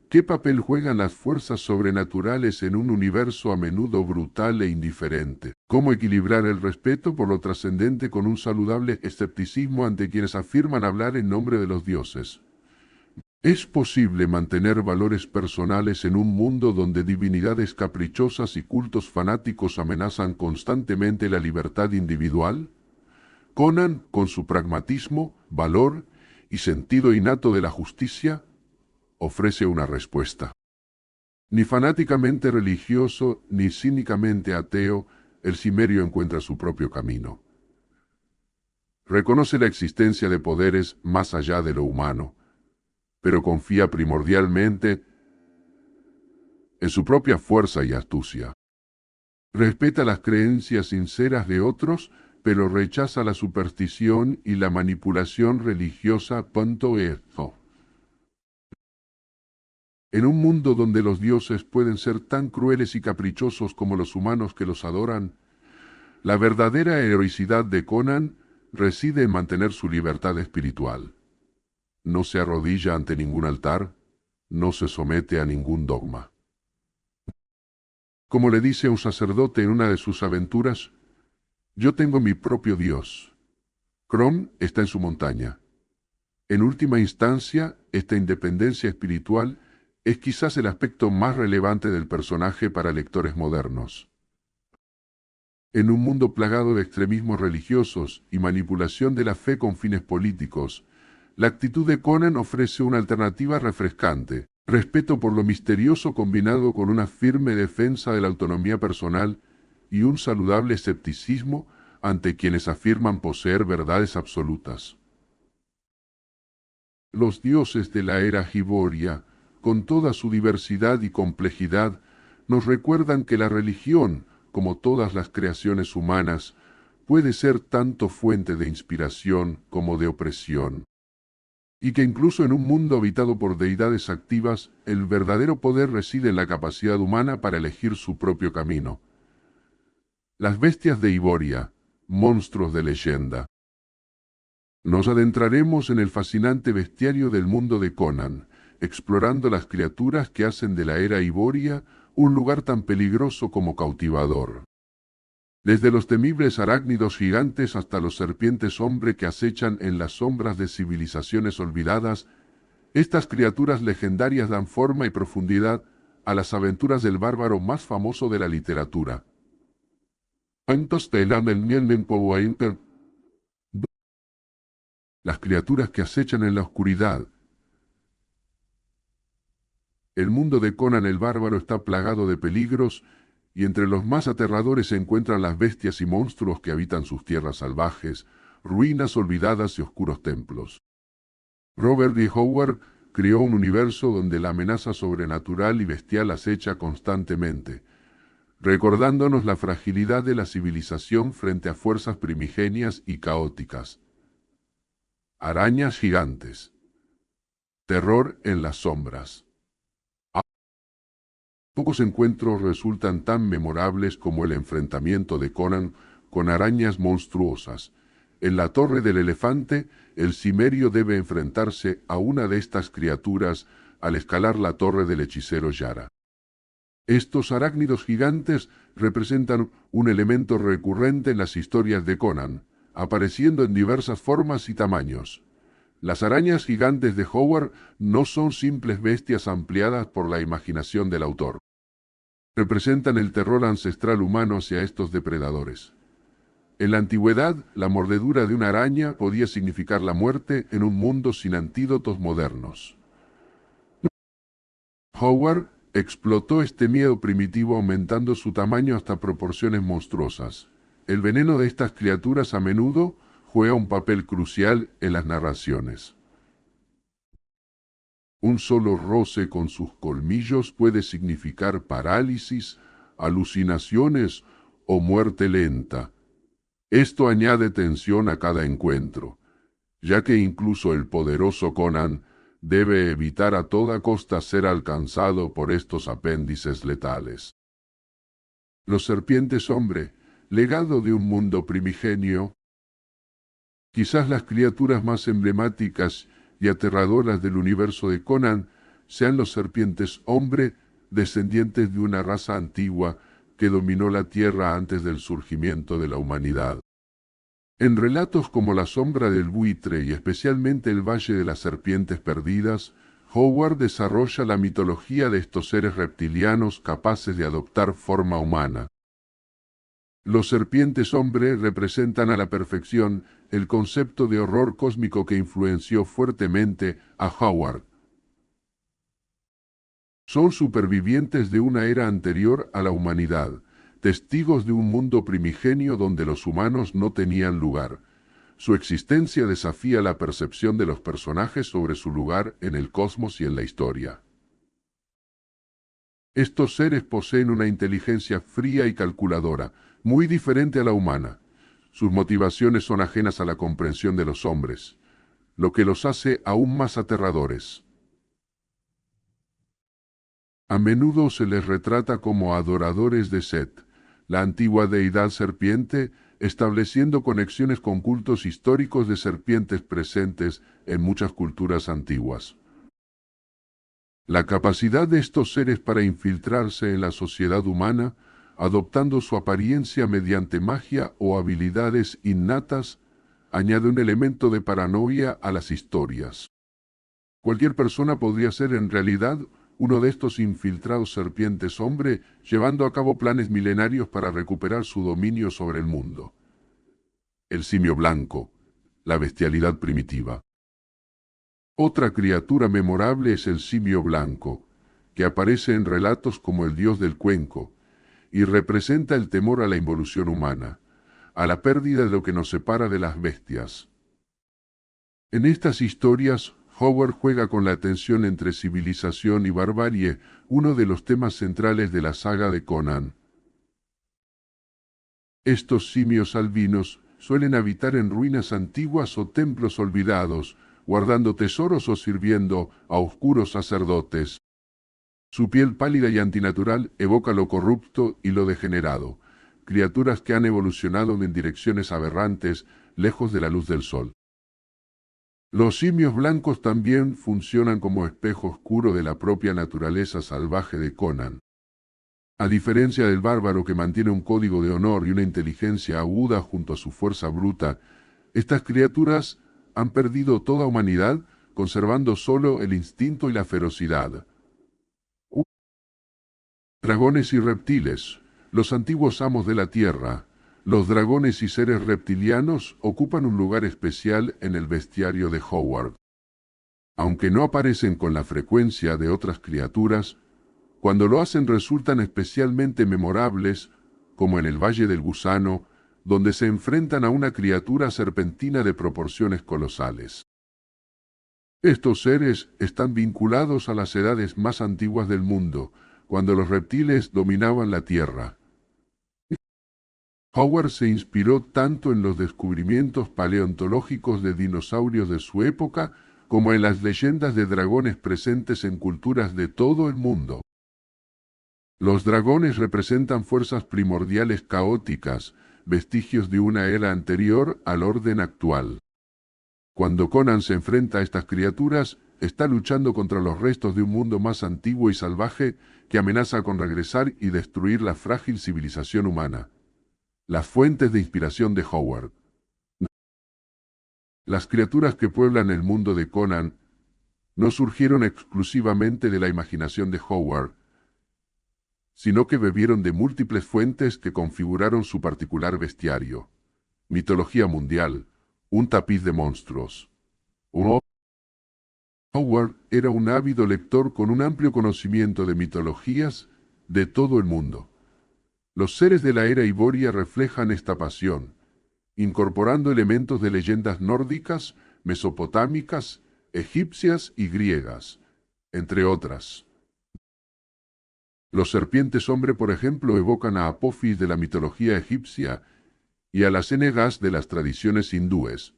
¿Qué papel juegan las fuerzas sobrenaturales en un universo a menudo brutal e indiferente? ¿Cómo equilibrar el respeto por lo trascendente con un saludable escepticismo ante quienes afirman hablar en nombre de los dioses? ¿Es posible mantener valores personales en un mundo donde divinidades caprichosas y cultos fanáticos amenazan constantemente la libertad individual? Conan, con su pragmatismo, valor y sentido innato de la justicia, ofrece una respuesta. Ni fanáticamente religioso, ni cínicamente ateo, el cimerio encuentra su propio camino. Reconoce la existencia de poderes más allá de lo humano, pero confía primordialmente en su propia fuerza y astucia. Respeta las creencias sinceras de otros, pero rechaza la superstición y la manipulación religiosa. En un mundo donde los dioses pueden ser tan crueles y caprichosos como los humanos que los adoran, la verdadera heroicidad de Conan reside en mantener su libertad espiritual. No se arrodilla ante ningún altar, no se somete a ningún dogma. Como le dice un sacerdote en una de sus aventuras, yo tengo mi propio Dios. Crom está en su montaña. En última instancia, esta independencia espiritual es quizás el aspecto más relevante del personaje para lectores modernos. En un mundo plagado de extremismos religiosos y manipulación de la fe con fines políticos, la actitud de Conan ofrece una alternativa refrescante, respeto por lo misterioso combinado con una firme defensa de la autonomía personal y un saludable escepticismo ante quienes afirman poseer verdades absolutas. Los dioses de la era Hiboria, con toda su diversidad y complejidad, nos recuerdan que la religión, como todas las creaciones humanas, puede ser tanto fuente de inspiración como de opresión. Y que incluso en un mundo habitado por deidades activas, el verdadero poder reside en la capacidad humana para elegir su propio camino. Las bestias de Hiboria, monstruos de leyenda. Nos adentraremos en el fascinante bestiario del mundo de Conan, explorando las criaturas que hacen de la era Hiboria un lugar tan peligroso como cautivador. Desde los temibles arácnidos gigantes hasta los serpientes hombre que acechan en las sombras de civilizaciones olvidadas, estas criaturas legendarias dan forma y profundidad a las aventuras del bárbaro más famoso de la literatura. Las criaturas que acechan en la oscuridad. El mundo de Conan el Bárbaro está plagado de peligros, y entre los más aterradores se encuentran las bestias y monstruos que habitan sus tierras salvajes, ruinas olvidadas y oscuros templos. Robert D. Howard creó un universo donde la amenaza sobrenatural y bestial acecha constantemente, recordándonos la fragilidad de la civilización frente a fuerzas primigenias y caóticas. Arañas gigantes. Terror en las sombras. Pocos encuentros resultan tan memorables como el enfrentamiento de Conan con arañas monstruosas. En la Torre del Elefante, el cimerio debe enfrentarse a una de estas criaturas al escalar la torre del hechicero Yara. Estos arácnidos gigantes representan un elemento recurrente en las historias de Conan, apareciendo en diversas formas y tamaños. Las arañas gigantes de Howard no son simples bestias ampliadas por la imaginación del autor. Representan el terror ancestral humano hacia estos depredadores. En la antigüedad, la mordedura de una araña podía significar la muerte en un mundo sin antídotos modernos. Howard explotó este miedo primitivo aumentando su tamaño hasta proporciones monstruosas. El veneno de estas criaturas a menudo juega un papel crucial en las narraciones. Un solo roce con sus colmillos puede significar parálisis, alucinaciones o muerte lenta. Esto añade tensión a cada encuentro, ya que incluso el poderoso Conan debe evitar a toda costa ser alcanzado por estos apéndices letales. Los serpientes hombre, legado de un mundo primigenio. Quizás las criaturas más emblemáticas y aterradoras del universo de Conan sean los serpientes hombre, descendientes de una raza antigua que dominó la Tierra antes del surgimiento de la humanidad. En relatos como La sombra del buitre y especialmente El valle de las serpientes perdidas, Howard desarrolla la mitología de estos seres reptilianos capaces de adoptar forma humana. Los serpientes hombre representan a la perfección el concepto de horror cósmico que influenció fuertemente a Howard. Son supervivientes de una era anterior a la humanidad, testigos de un mundo primigenio donde los humanos no tenían lugar. Su existencia desafía la percepción de los personajes sobre su lugar en el cosmos y en la historia. Estos seres poseen una inteligencia fría y calculadora, muy diferente a la humana. Sus motivaciones son ajenas a la comprensión de los hombres, lo que los hace aún más aterradores. A menudo se les retrata como adoradores de Set, la antigua deidad serpiente, estableciendo conexiones con cultos históricos de serpientes presentes en muchas culturas antiguas. La capacidad de estos seres para infiltrarse en la sociedad humana, adoptando su apariencia mediante magia o habilidades innatas, añade un elemento de paranoia a las historias. Cualquier persona podría ser en realidad uno de estos infiltrados serpientes hombre, llevando a cabo planes milenarios para recuperar su dominio sobre el mundo. El simio blanco, la bestialidad primitiva. Otra criatura memorable es el simio blanco, que aparece en relatos como el dios del cuenco, y representa el temor a la involución humana, a la pérdida de lo que nos separa de las bestias. En estas historias, Howard juega con la tensión entre civilización y barbarie, uno de los temas centrales de la saga de Conan. Estos simios albinos suelen habitar en ruinas antiguas o templos olvidados, guardando tesoros o sirviendo a oscuros sacerdotes. Su piel pálida y antinatural evoca lo corrupto y lo degenerado, criaturas que han evolucionado en direcciones aberrantes, lejos de la luz del sol. Los simios blancos también funcionan como espejo oscuro de la propia naturaleza salvaje de Conan. A diferencia del bárbaro que mantiene un código de honor y una inteligencia aguda junto a su fuerza bruta, estas criaturas han perdido toda humanidad, conservando solo el instinto y la ferocidad. Dragones y reptiles, los antiguos amos de la Tierra. Los dragones y seres reptilianos ocupan un lugar especial en el bestiario de Howard. Aunque no aparecen con la frecuencia de otras criaturas, cuando lo hacen resultan especialmente memorables, como en el Valle del Gusano, donde se enfrentan a una criatura serpentina de proporciones colosales. Estos seres están vinculados a las edades más antiguas del mundo, cuando los reptiles dominaban la Tierra. Howard se inspiró tanto en los descubrimientos paleontológicos de dinosaurios de su época como en las leyendas de dragones presentes en culturas de todo el mundo. Los dragones representan fuerzas primordiales caóticas, vestigios de una era anterior al orden actual. Cuando Conan se enfrenta a estas criaturas, está luchando contra los restos de un mundo más antiguo y salvaje que amenaza con regresar y destruir la frágil civilización humana. Las fuentes de inspiración de Howard. Las criaturas que pueblan el mundo de Conan no surgieron exclusivamente de la imaginación de Howard, sino que bebieron de múltiples fuentes que configuraron su particular bestiario. Mitología mundial, un tapiz de monstruos. Howard era un ávido lector con un amplio conocimiento de mitologías de todo el mundo. Los seres de la era Iboria reflejan esta pasión, incorporando elementos de leyendas nórdicas, mesopotámicas, egipcias y griegas, entre otras. Los serpientes hombre, por ejemplo, evocan a Apophis de la mitología egipcia y a las Enegas de las tradiciones hindúes.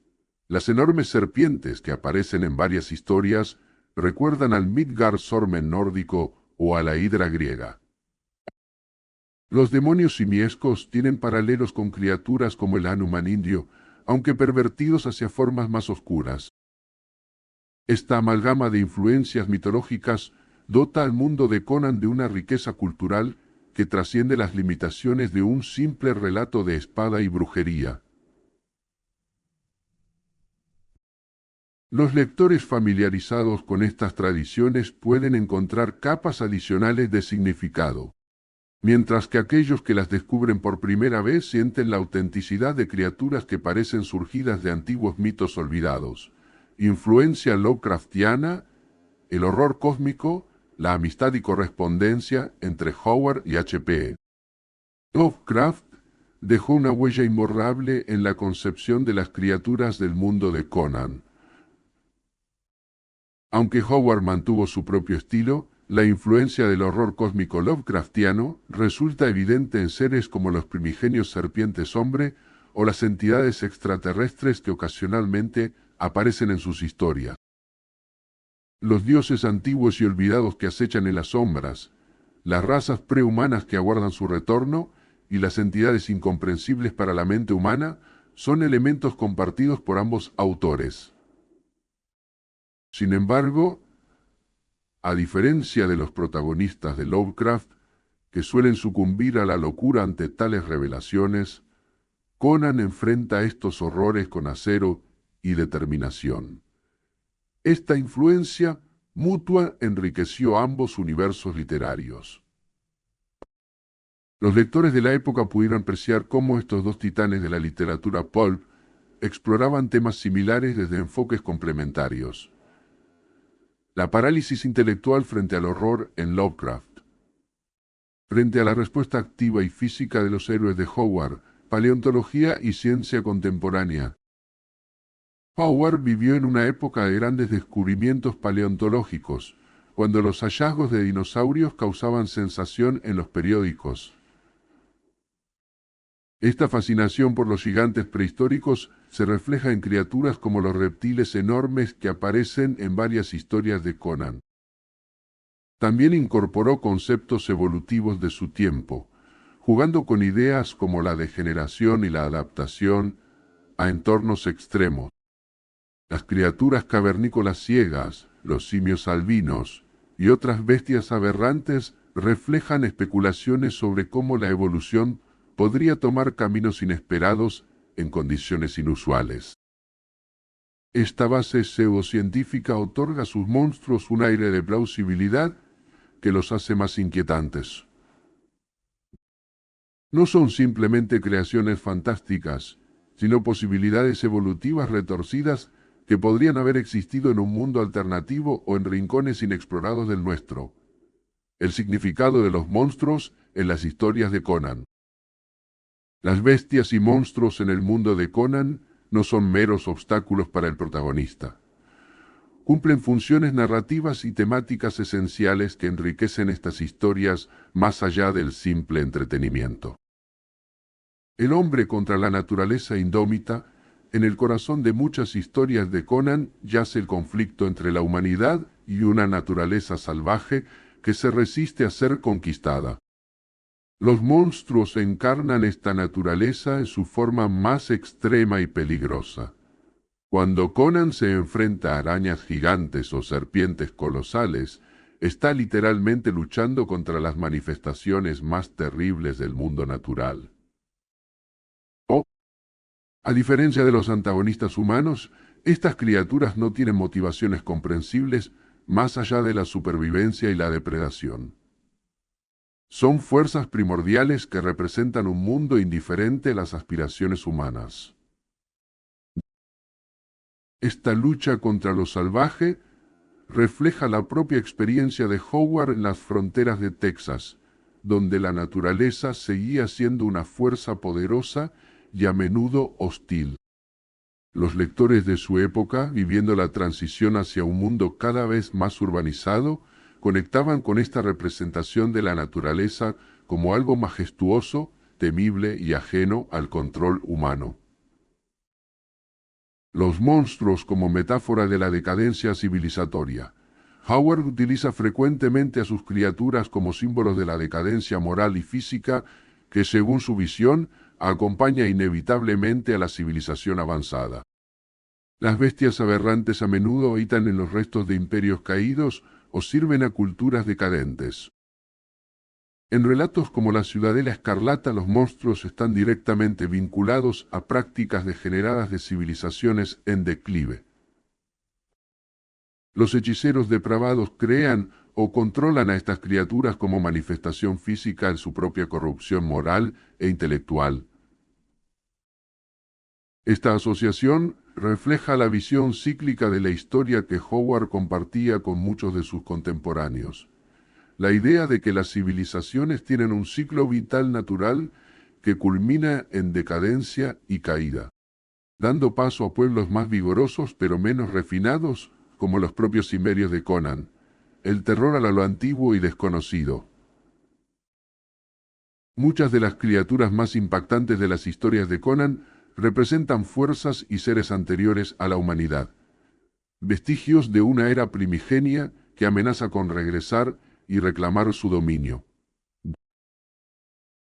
Las enormes serpientes que aparecen en varias historias recuerdan al Midgardsormen nórdico o a la hidra griega. Los demonios simiescos tienen paralelos con criaturas como el Hanuman indio, aunque pervertidos hacia formas más oscuras. Esta amalgama de influencias mitológicas dota al mundo de Conan de una riqueza cultural que trasciende las limitaciones de un simple relato de espada y brujería. Los lectores familiarizados con estas tradiciones pueden encontrar capas adicionales de significado, mientras que aquellos que las descubren por primera vez sienten la autenticidad de criaturas que parecen surgidas de antiguos mitos olvidados. Influencia Lovecraftiana, el horror cósmico, la amistad y correspondencia entre Howard y H.P. Lovecraft dejó una huella imborrable en la concepción de las criaturas del mundo de Conan. Aunque Howard mantuvo su propio estilo, la influencia del horror cósmico Lovecraftiano resulta evidente en seres como los primigenios serpientes hombre o las entidades extraterrestres que ocasionalmente aparecen en sus historias. Los dioses antiguos y olvidados que acechan en las sombras, las razas prehumanas que aguardan su retorno y las entidades incomprensibles para la mente humana son elementos compartidos por ambos autores. Sin embargo, a diferencia de los protagonistas de Lovecraft, que suelen sucumbir a la locura ante tales revelaciones, Conan enfrenta estos horrores con acero y determinación. Esta influencia mutua enriqueció ambos universos literarios. Los lectores de la época pudieron apreciar cómo estos dos titanes de la literatura pulp exploraban temas similares desde enfoques complementarios. La parálisis intelectual frente al horror en Lovecraft. Frente a la respuesta activa y física de los héroes de Howard, paleontología y ciencia contemporánea. Howard vivió en una época de grandes descubrimientos paleontológicos, cuando los hallazgos de dinosaurios causaban sensación en los periódicos. Esta fascinación por los gigantes prehistóricos se refleja en criaturas como los reptiles enormes que aparecen en varias historias de Conan. También incorporó conceptos evolutivos de su tiempo, jugando con ideas como la degeneración y la adaptación a entornos extremos. Las criaturas cavernícolas ciegas, los simios albinos y otras bestias aberrantes reflejan especulaciones sobre cómo la evolución podría tomar caminos inesperados en condiciones inusuales. Esta base pseudocientífica otorga a sus monstruos un aire de plausibilidad que los hace más inquietantes. No son simplemente creaciones fantásticas, sino posibilidades evolutivas retorcidas que podrían haber existido en un mundo alternativo o en rincones inexplorados del nuestro. El significado de los monstruos en las historias de Conan. Las bestias y monstruos en el mundo de Conan no son meros obstáculos para el protagonista. Cumplen funciones narrativas y temáticas esenciales que enriquecen estas historias más allá del simple entretenimiento. El hombre contra la naturaleza indómita. En el corazón de muchas historias de Conan yace el conflicto entre la humanidad y una naturaleza salvaje que se resiste a ser conquistada. Los monstruos encarnan esta naturaleza en su forma más extrema y peligrosa. Cuando Conan se enfrenta a arañas gigantes o serpientes colosales, está literalmente luchando contra las manifestaciones más terribles del mundo natural. A diferencia de los antagonistas humanos, estas criaturas no tienen motivaciones comprensibles más allá de la supervivencia y la depredación. Son fuerzas primordiales que representan un mundo indiferente a las aspiraciones humanas. Esta lucha contra lo salvaje refleja la propia experiencia de Howard en las fronteras de Texas, donde la naturaleza seguía siendo una fuerza poderosa y a menudo hostil. Los lectores de su época, viviendo la transición hacia un mundo cada vez más urbanizado, conectaban con esta representación de la naturaleza como algo majestuoso, temible y ajeno al control humano. Los monstruos como metáfora de la decadencia civilizatoria. Howard utiliza frecuentemente a sus criaturas como símbolos de la decadencia moral y física que, según su visión, acompaña inevitablemente a la civilización avanzada. Las bestias aberrantes a menudo habitan en los restos de imperios caídos o sirven a culturas decadentes. En relatos como La Ciudadela Escarlata, los monstruos están directamente vinculados a prácticas degeneradas de civilizaciones en declive. Los hechiceros depravados crean o controlan a estas criaturas como manifestación física de su propia corrupción moral e intelectual. Esta asociación refleja la visión cíclica de la historia que Howard compartía con muchos de sus contemporáneos. La idea de que las civilizaciones tienen un ciclo vital natural que culmina en decadencia y caída, dando paso a pueblos más vigorosos pero menos refinados, como los propios cimerios de Conan. El terror a lo antiguo y desconocido. Muchas de las criaturas más impactantes de las historias de Conan representan fuerzas y seres anteriores a la humanidad, vestigios de una era primigenia que amenaza con regresar y reclamar su dominio.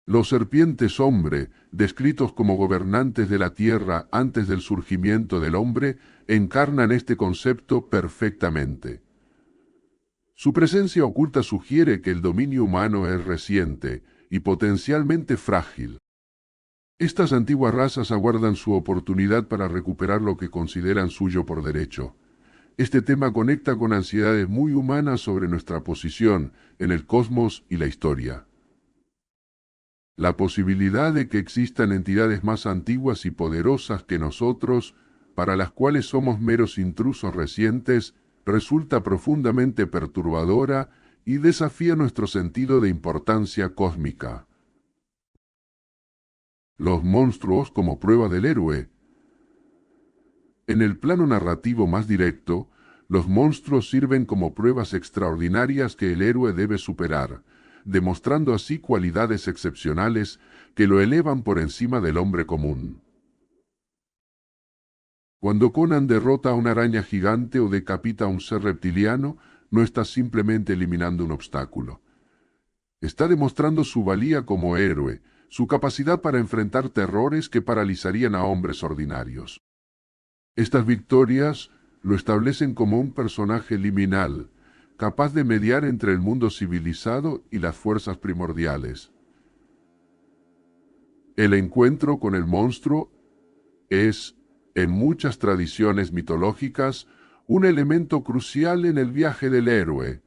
Los serpientes hombre, descritos como gobernantes de la tierra antes del surgimiento del hombre, encarnan este concepto perfectamente. Su presencia oculta sugiere que el dominio humano es reciente y potencialmente frágil. Estas antiguas razas aguardan su oportunidad para recuperar lo que consideran suyo por derecho. Este tema conecta con ansiedades muy humanas sobre nuestra posición en el cosmos y la historia. La posibilidad de que existan entidades más antiguas y poderosas que nosotros, para las cuales somos meros intrusos recientes, resulta profundamente perturbadora y desafía nuestro sentido de importancia cósmica. Los monstruos como prueba del héroe. En el plano narrativo más directo, los monstruos sirven como pruebas extraordinarias que el héroe debe superar, demostrando así cualidades excepcionales que lo elevan por encima del hombre común. Cuando Conan derrota a una araña gigante o decapita a un ser reptiliano, no está simplemente eliminando un obstáculo. Está demostrando su valía como héroe, su capacidad para enfrentar terrores que paralizarían a hombres ordinarios. Estas victorias lo establecen como un personaje liminal, capaz de mediar entre el mundo civilizado y las fuerzas primordiales. El encuentro con el monstruo es, en muchas tradiciones mitológicas, un elemento crucial en el viaje del héroe.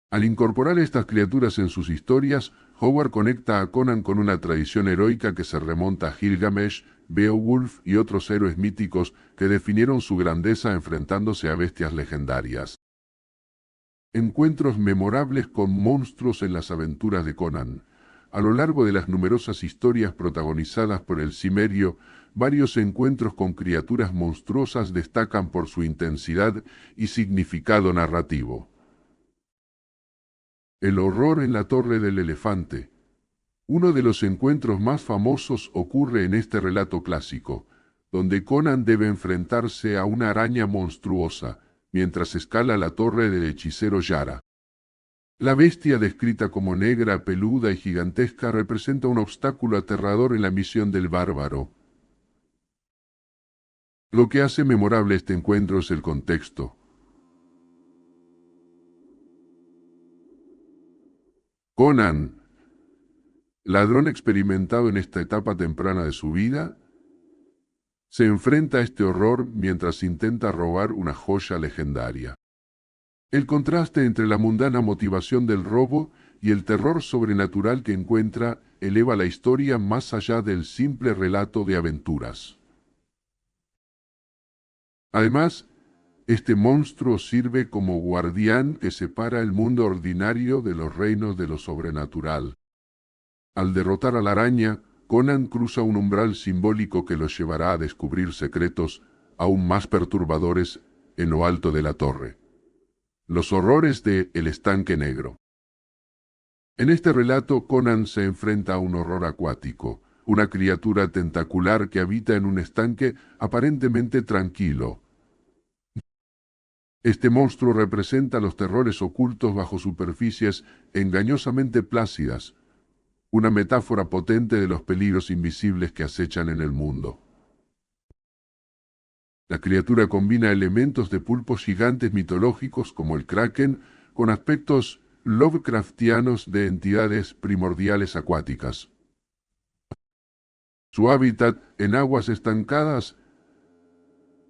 Al incorporar estas criaturas en sus historias, Howard conecta a Conan con una tradición heroica que se remonta a Gilgamesh, Beowulf y otros héroes míticos que definieron su grandeza enfrentándose a bestias legendarias. Encuentros memorables con monstruos en las aventuras de Conan. A lo largo de las numerosas historias protagonizadas por el Cimerio, varios encuentros con criaturas monstruosas destacan por su intensidad y significado narrativo. El horror en la Torre del Elefante. Uno de los encuentros más famosos ocurre en este relato clásico, donde Conan debe enfrentarse a una araña monstruosa, mientras escala la torre del hechicero Yara. La bestia, descrita como negra, peluda y gigantesca, representa un obstáculo aterrador en la misión del bárbaro. Lo que hace memorable este encuentro es el contexto. Conan, ladrón experimentado en esta etapa temprana de su vida, se enfrenta a este horror mientras intenta robar una joya legendaria. El contraste entre la mundana motivación del robo y el terror sobrenatural que encuentra eleva la historia más allá del simple relato de aventuras. Además, este monstruo sirve como guardián que separa el mundo ordinario de los reinos de lo sobrenatural. Al derrotar a la araña, Conan cruza un umbral simbólico que lo llevará a descubrir secretos aún más perturbadores en lo alto de la torre. Los horrores de El Estanque Negro. En este relato, Conan se enfrenta a un horror acuático, una criatura tentacular que habita en un estanque aparentemente tranquilo. Este monstruo representa los terrores ocultos bajo superficies engañosamente plácidas, una metáfora potente de los peligros invisibles que acechan en el mundo. La criatura combina elementos de pulpos gigantes mitológicos como el Kraken con aspectos Lovecraftianos de entidades primordiales acuáticas. Su hábitat en aguas estancadas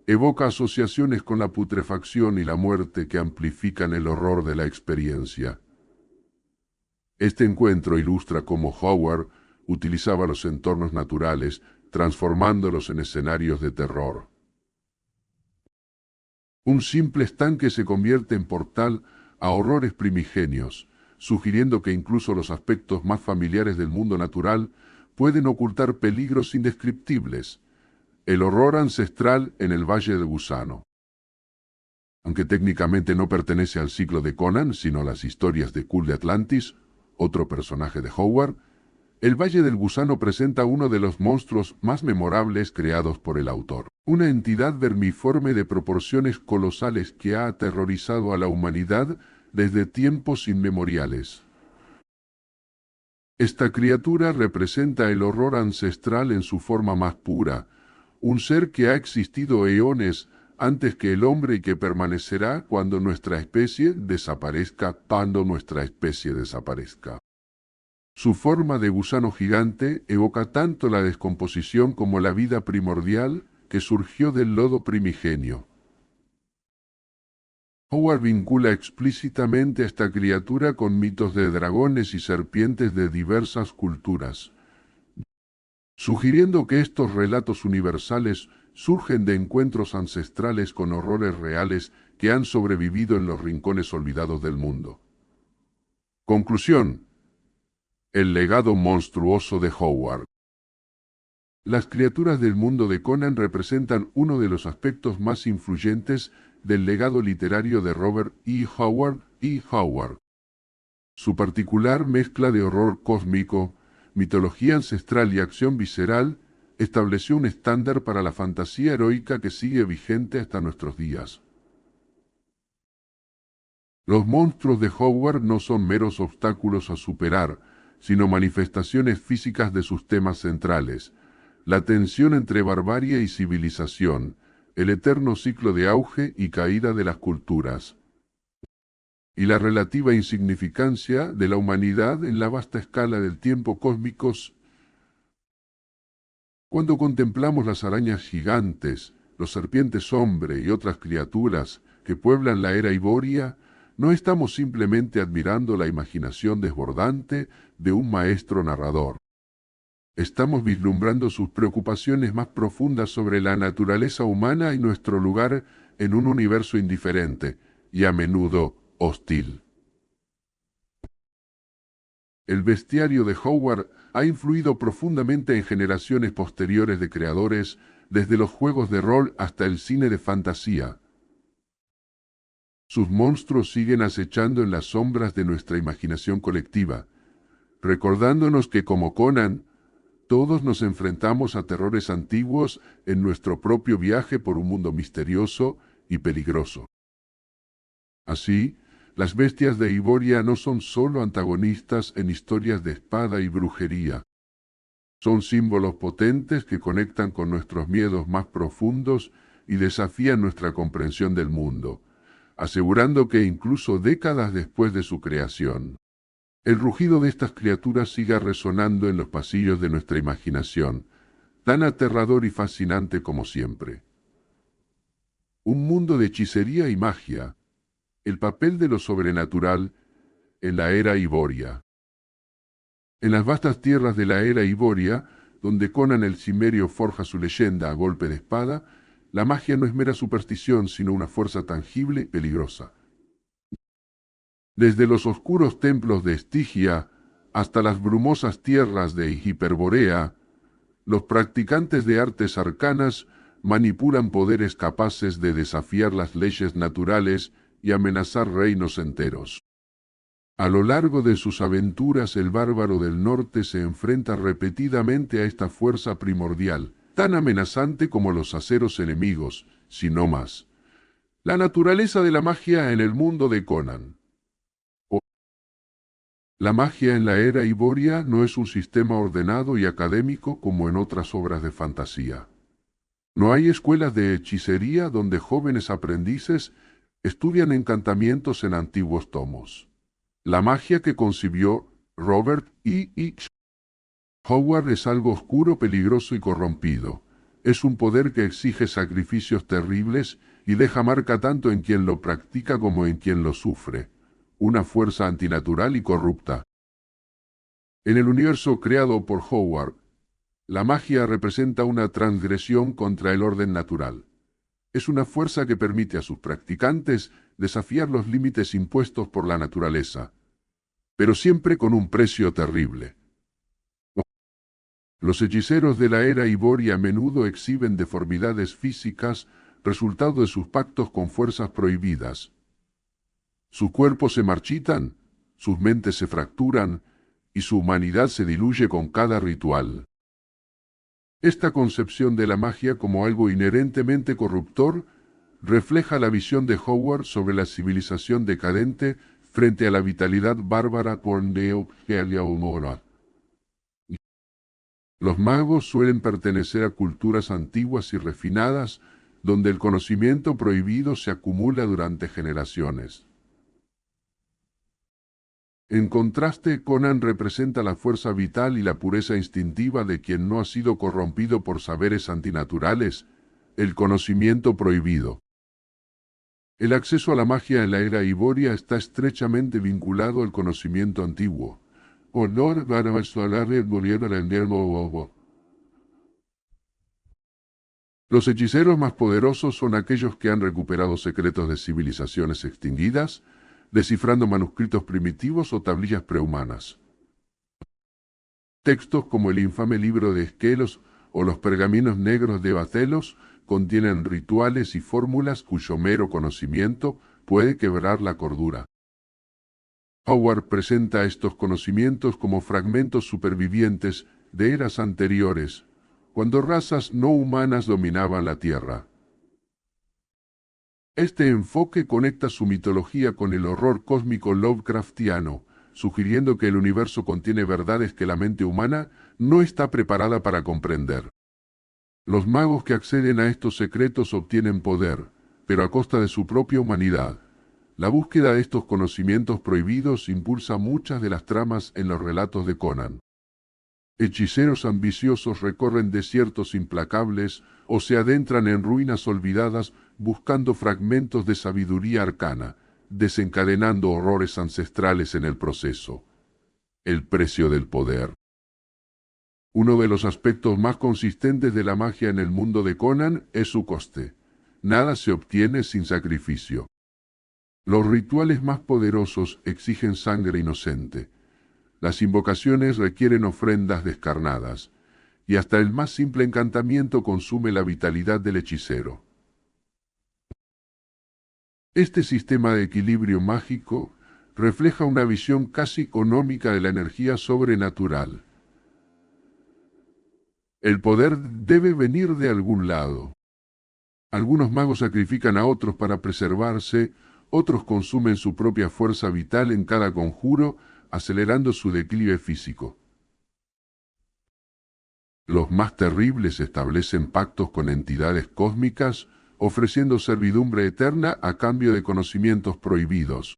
evoca asociaciones con la putrefacción y la muerte que amplifican el horror de la experiencia. Este encuentro ilustra cómo Howard utilizaba los entornos naturales, transformándolos en escenarios de terror. Un simple estanque se convierte en portal a horrores primigenios, sugiriendo que incluso los aspectos más familiares del mundo natural pueden ocultar peligros indescriptibles. El horror ancestral en el Valle del Gusano. Aunque técnicamente no pertenece al ciclo de Conan, sino a las historias de Kull de Atlantis, otro personaje de Howard, el Valle del Gusano presenta uno de los monstruos más memorables creados por el autor. Una entidad vermiforme de proporciones colosales que ha aterrorizado a la humanidad desde tiempos inmemoriales. Esta criatura representa el horror ancestral en su forma más pura, un ser que ha existido eones antes que el hombre y que permanecerá cuando nuestra especie desaparezca, Su forma de gusano gigante evoca tanto la descomposición como la vida primordial que surgió del lodo primigenio. Howard vincula explícitamente a esta criatura con mitos de dragones y serpientes de diversas culturas, sugiriendo que estos relatos universales surgen de encuentros ancestrales con horrores reales que han sobrevivido en los rincones olvidados del mundo. Conclusión. El legado monstruoso de Howard. Las criaturas del mundo de Conan representan uno de los aspectos más influyentes del legado literario de Robert E. Howard. Su particular mezcla de horror cósmico, mitología ancestral y acción visceral estableció un estándar para la fantasía heroica que sigue vigente hasta nuestros días. Los monstruos de Howard no son meros obstáculos a superar, sino manifestaciones físicas de sus temas centrales, la tensión entre barbarie y civilización, el eterno ciclo de auge y caída de las culturas, y la relativa insignificancia de la humanidad en la vasta escala del tiempo cósmico. Cuando contemplamos las arañas gigantes, los serpientes hombre y otras criaturas que pueblan la era Hiboria, no estamos simplemente admirando la imaginación desbordante de un maestro narrador. Estamos vislumbrando sus preocupaciones más profundas sobre la naturaleza humana y nuestro lugar en un universo indiferente y a menudo hostil. El bestiario de Howard ha influido profundamente en generaciones posteriores de creadores, desde los juegos de rol hasta el cine de fantasía. Sus monstruos siguen acechando en las sombras de nuestra imaginación colectiva, recordándonos que como Conan, todos nos enfrentamos a terrores antiguos en nuestro propio viaje por un mundo misterioso y peligroso. Así, las bestias de Iboria no son solo antagonistas en historias de espada y brujería. Son símbolos potentes que conectan con nuestros miedos más profundos y desafían nuestra comprensión del mundo, asegurando que incluso décadas después de su creación, el rugido de estas criaturas siga resonando en los pasillos de nuestra imaginación, tan aterrador y fascinante como siempre. Un mundo de hechicería y magia, el papel de lo sobrenatural en la era Iboria. En las vastas tierras de la era Iboria, donde Conan el Cimerio forja su leyenda a golpe de espada, la magia no es mera superstición, sino una fuerza tangible y peligrosa. Desde los oscuros templos de Estigia hasta las brumosas tierras de Hiperborea, los practicantes de artes arcanas manipulan poderes capaces de desafiar las leyes naturales y amenazar reinos enteros. A lo largo de sus aventuras, el bárbaro del norte se enfrenta repetidamente a esta fuerza primordial, tan amenazante como los aceros enemigos, si no más. La naturaleza de la magia en el mundo de Conan. La magia en la era Iboria no es un sistema ordenado y académico como en otras obras de fantasía. No hay escuelas de hechicería donde jóvenes aprendices estudian encantamientos en antiguos tomos. La magia que concibió Robert E. Howard es algo oscuro, peligroso y corrompido. Es un poder que exige sacrificios terribles y deja marca tanto en quien lo practica como en quien lo sufre. Una fuerza antinatural y corrupta. En el universo creado por Howard, la magia representa una transgresión contra el orden natural. Es una fuerza que permite a sus practicantes desafiar los límites impuestos por la naturaleza, pero siempre con un precio terrible. Los hechiceros de la era Iboria a menudo exhiben deformidades físicas, resultado de sus pactos con fuerzas prohibidas. Sus cuerpos se marchitan, sus mentes se fracturan, y su humanidad se diluye con cada ritual. Esta concepción de la magia como algo inherentemente corruptor refleja la visión de Howard sobre la civilización decadente frente a la vitalidad bárbara por Neo-Heliaumora. Los magos suelen pertenecer a culturas antiguas y refinadas, donde el conocimiento prohibido se acumula durante generaciones. En contraste, Conan representa la fuerza vital y la pureza instintiva de quien no ha sido corrompido por saberes antinaturales, el conocimiento prohibido. El acceso a la magia en la era Iboria está estrechamente vinculado al conocimiento antiguo. Los hechiceros más poderosos son aquellos que han recuperado secretos de civilizaciones extinguidas, descifrando manuscritos primitivos o tablillas prehumanas. Textos como el infame libro de Esquelos o los pergaminos negros de Bacelos contienen rituales y fórmulas cuyo mero conocimiento puede quebrar la cordura. Howard presenta estos conocimientos como fragmentos supervivientes de eras anteriores, cuando razas no humanas dominaban la Tierra. Este enfoque conecta su mitología con el horror cósmico Lovecraftiano, sugiriendo que el universo contiene verdades que la mente humana no está preparada para comprender. Los magos que acceden a estos secretos obtienen poder, pero a costa de su propia humanidad. La búsqueda de estos conocimientos prohibidos impulsa muchas de las tramas en los relatos de Conan. Hechiceros ambiciosos recorren desiertos implacables o se adentran en ruinas olvidadas buscando fragmentos de sabiduría arcana, desencadenando horrores ancestrales en el proceso. El precio del poder. Uno de los aspectos más consistentes de la magia en el mundo de Conan es su coste. Nada se obtiene sin sacrificio. Los rituales más poderosos exigen sangre inocente. Las invocaciones requieren ofrendas descarnadas, y hasta el más simple encantamiento consume la vitalidad del hechicero. Este sistema de equilibrio mágico refleja una visión casi económica de la energía sobrenatural. El poder debe venir de algún lado. Algunos magos sacrifican a otros para preservarse, otros consumen su propia fuerza vital en cada conjuro, acelerando su declive físico. Los más terribles establecen pactos con entidades cósmicas, ofreciendo servidumbre eterna a cambio de conocimientos prohibidos.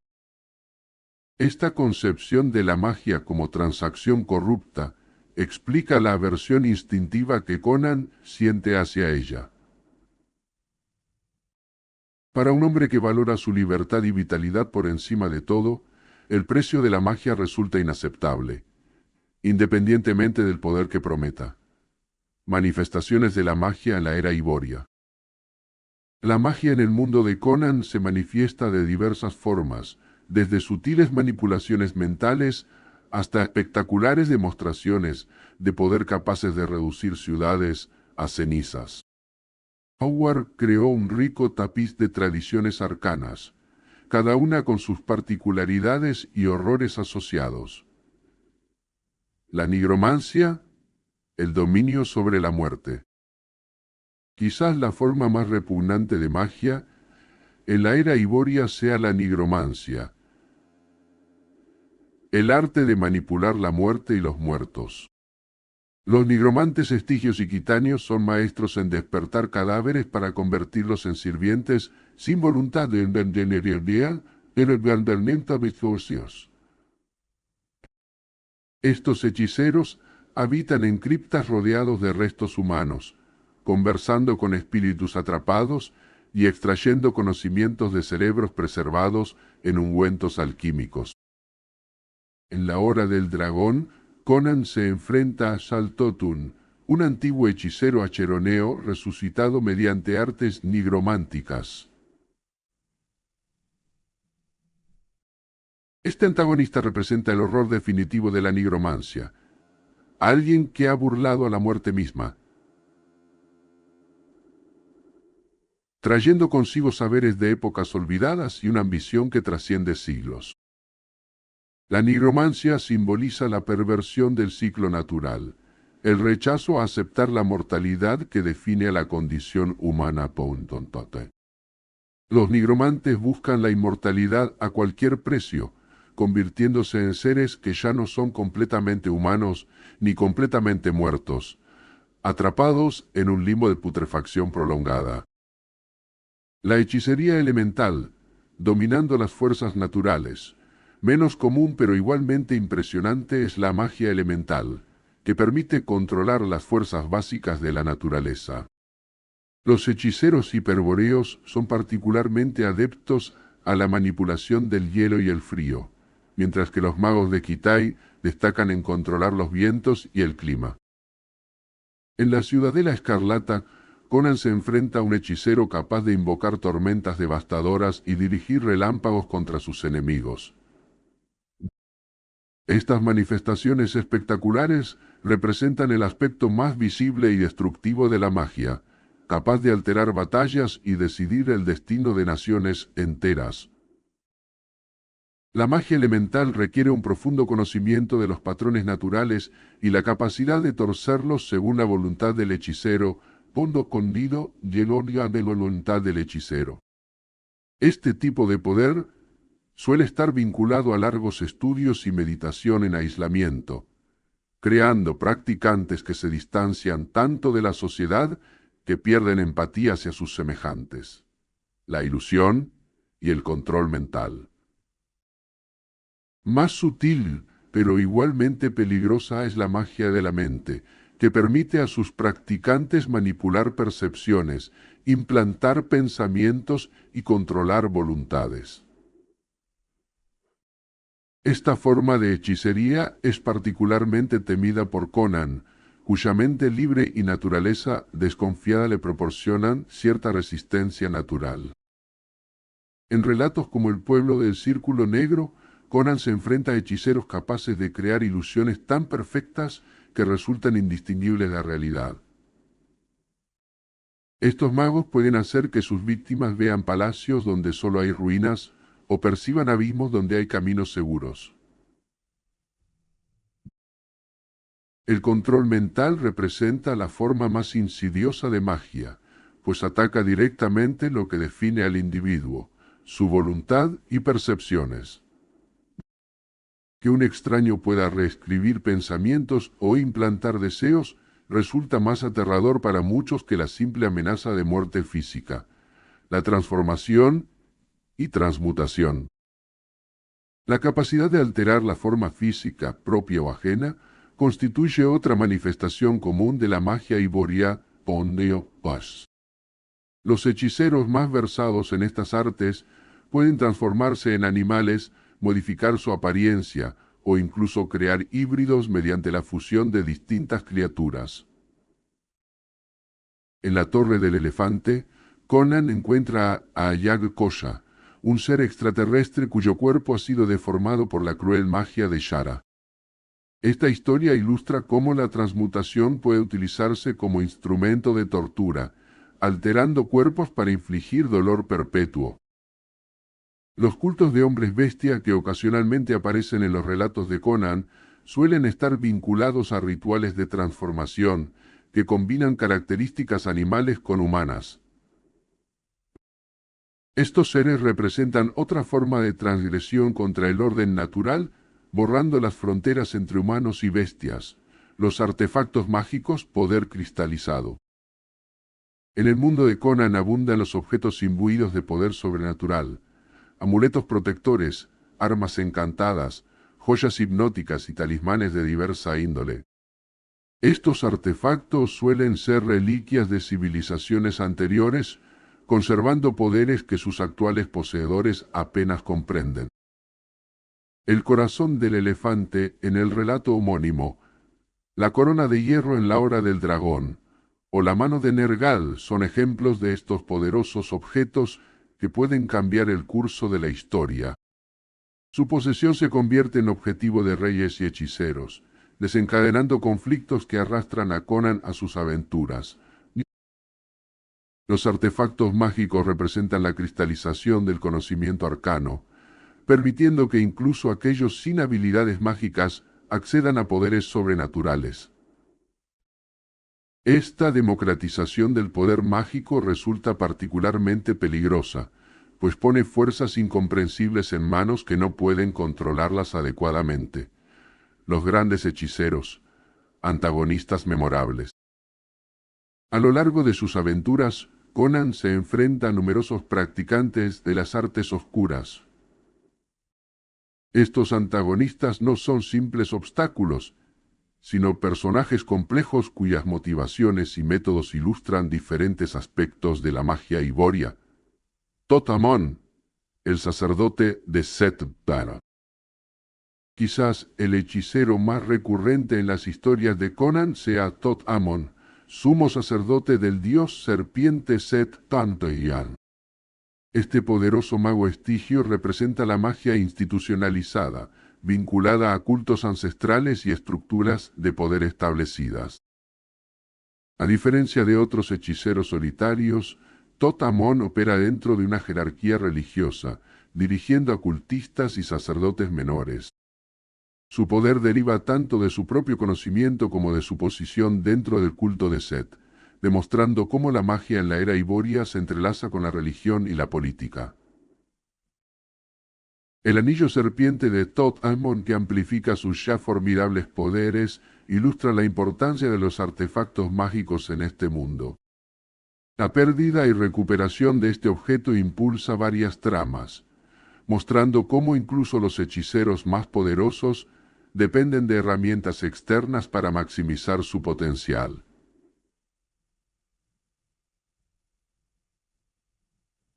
Esta concepción de la magia como transacción corrupta explica la aversión instintiva que Conan siente hacia ella. Para un hombre que valora su libertad y vitalidad por encima de todo, el precio de la magia resulta inaceptable, independientemente del poder que prometa. Manifestaciones de la magia en la era Hiboria. La magia en el mundo de Conan se manifiesta de diversas formas, desde sutiles manipulaciones mentales hasta espectaculares demostraciones de poder capaces de reducir ciudades a cenizas. Howard creó un rico tapiz de tradiciones arcanas, cada una con sus particularidades y horrores asociados. La nigromancia, el dominio sobre la muerte. Quizás la forma más repugnante de magia en la era Hiboria sea la nigromancia, el arte de manipular la muerte y los muertos. Los nigromantes estigios y quitanios son maestros en despertar cadáveres para convertirlos en sirvientes sin voluntad de envenenamiento en el envenenamiento de socios. Estos hechiceros habitan en criptas rodeados de restos humanos, conversando con espíritus atrapados y extrayendo conocimientos de cerebros preservados en ungüentos alquímicos. En la hora del dragón, Conan se enfrenta a Saltotun, un antiguo hechicero acheroneo resucitado mediante artes nigrománticas. Este antagonista representa el horror definitivo de la nigromancia, alguien que ha burlado a la muerte misma, trayendo consigo saberes de épocas olvidadas y una ambición que trasciende siglos. La nigromancia simboliza la perversión del ciclo natural, el rechazo a aceptar la mortalidad que define a la condición humana. Los nigromantes buscan la inmortalidad a cualquier precio, convirtiéndose en seres que ya no son completamente humanos ni completamente muertos, atrapados en un limbo de putrefacción prolongada. La hechicería elemental, dominando las fuerzas naturales. Menos común pero igualmente impresionante es la magia elemental, que permite controlar las fuerzas básicas de la naturaleza. Los hechiceros hiperbóreos son particularmente adeptos a la manipulación del hielo y el frío, mientras que los magos de Kitai destacan en controlar los vientos y el clima. En la Ciudadela Escarlata, Conan se enfrenta a un hechicero capaz de invocar tormentas devastadoras y dirigir relámpagos contra sus enemigos. Estas manifestaciones espectaculares representan el aspecto más visible y destructivo de la magia, capaz de alterar batallas y decidir el destino de naciones enteras. La magia elemental requiere un profundo conocimiento de los patrones naturales y la capacidad de torcerlos según la voluntad del hechicero, fondo escondido, llenoria de la voluntad del hechicero. Este tipo de poder suele estar vinculado a largos estudios y meditación en aislamiento, creando practicantes que se distancian tanto de la sociedad que pierden empatía hacia sus semejantes, la ilusión y el control mental. Más sutil, pero igualmente peligrosa es la magia de la mente, que permite a sus practicantes manipular percepciones, implantar pensamientos y controlar voluntades. Esta forma de hechicería es particularmente temida por Conan, cuya mente libre y naturaleza desconfiada le proporcionan cierta resistencia natural. En relatos como El pueblo del Círculo Negro, Conan se enfrenta a hechiceros capaces de crear ilusiones tan perfectas que resultan indistinguibles de la realidad. Estos magos pueden hacer que sus víctimas vean palacios donde solo hay ruinas o perciban abismos donde hay caminos seguros. El control mental representa la forma más insidiosa de magia, pues ataca directamente lo que define al individuo, su voluntad y percepciones. Que un extraño pueda reescribir pensamientos o implantar deseos resulta más aterrador para muchos que la simple amenaza de muerte física, la transformación y transmutación. La capacidad de alterar la forma física propia o ajena constituye otra manifestación común de la magia iboria Pondeo Paz. Los hechiceros más versados en estas artes pueden transformarse en animales, modificar su apariencia o incluso crear híbridos mediante la fusión de distintas criaturas. En la Torre del Elefante, Conan encuentra a Ayag Kosha, un ser extraterrestre cuyo cuerpo ha sido deformado por la cruel magia de Shara. Esta historia ilustra cómo la transmutación puede utilizarse como instrumento de tortura, alterando cuerpos para infligir dolor perpetuo. Los cultos de hombres bestia que ocasionalmente aparecen en los relatos de Conan suelen estar vinculados a rituales de transformación que combinan características animales con humanas. Estos seres representan otra forma de transgresión contra el orden natural, borrando las fronteras entre humanos y bestias, los artefactos mágicos poder cristalizado. En el mundo de Conan abundan los objetos imbuidos de poder sobrenatural, amuletos protectores, armas encantadas, joyas hipnóticas y talismanes de diversa índole. Estos artefactos suelen ser reliquias de civilizaciones anteriores, conservando poderes que sus actuales poseedores apenas comprenden. El corazón del elefante en el relato homónimo, la corona de hierro en la hora del dragón, o la mano de Nergal son ejemplos de estos poderosos objetos que pueden cambiar el curso de la historia. Su posesión se convierte en objetivo de reyes y hechiceros, desencadenando conflictos que arrastran a Conan a sus aventuras. Los artefactos mágicos representan la cristalización del conocimiento arcano, permitiendo que incluso aquellos sin habilidades mágicas accedan a poderes sobrenaturales. Esta democratización del poder mágico resulta particularmente peligrosa, pues pone fuerzas incomprensibles en manos que no pueden controlarlas adecuadamente. Los grandes hechiceros, antagonistas memorables. A lo largo de sus aventuras, Conan se enfrenta a numerosos practicantes de las artes oscuras. Estos antagonistas no son simples obstáculos, sino personajes complejos cuyas motivaciones y métodos ilustran diferentes aspectos de la magia iboria. Tot Amon, el sacerdote de Set Bara. Quizás el hechicero más recurrente en las historias de Conan sea Tot Amon, sumo sacerdote del dios serpiente Set Tantoyan. Este poderoso mago estigio representa la magia institucionalizada, vinculada a cultos ancestrales y estructuras de poder establecidas. A diferencia de otros hechiceros solitarios, Tot Amon opera dentro de una jerarquía religiosa, dirigiendo a cultistas y sacerdotes menores. Su poder deriva tanto de su propio conocimiento como de su posición dentro del culto de Set, demostrando cómo la magia en la era iboria se entrelaza con la religión y la política. El anillo serpiente de Tot Amon, que amplifica sus ya formidables poderes, ilustra la importancia de los artefactos mágicos en este mundo. La pérdida y recuperación de este objeto impulsa varias tramas, mostrando cómo incluso los hechiceros más poderosos dependen de herramientas externas para maximizar su potencial.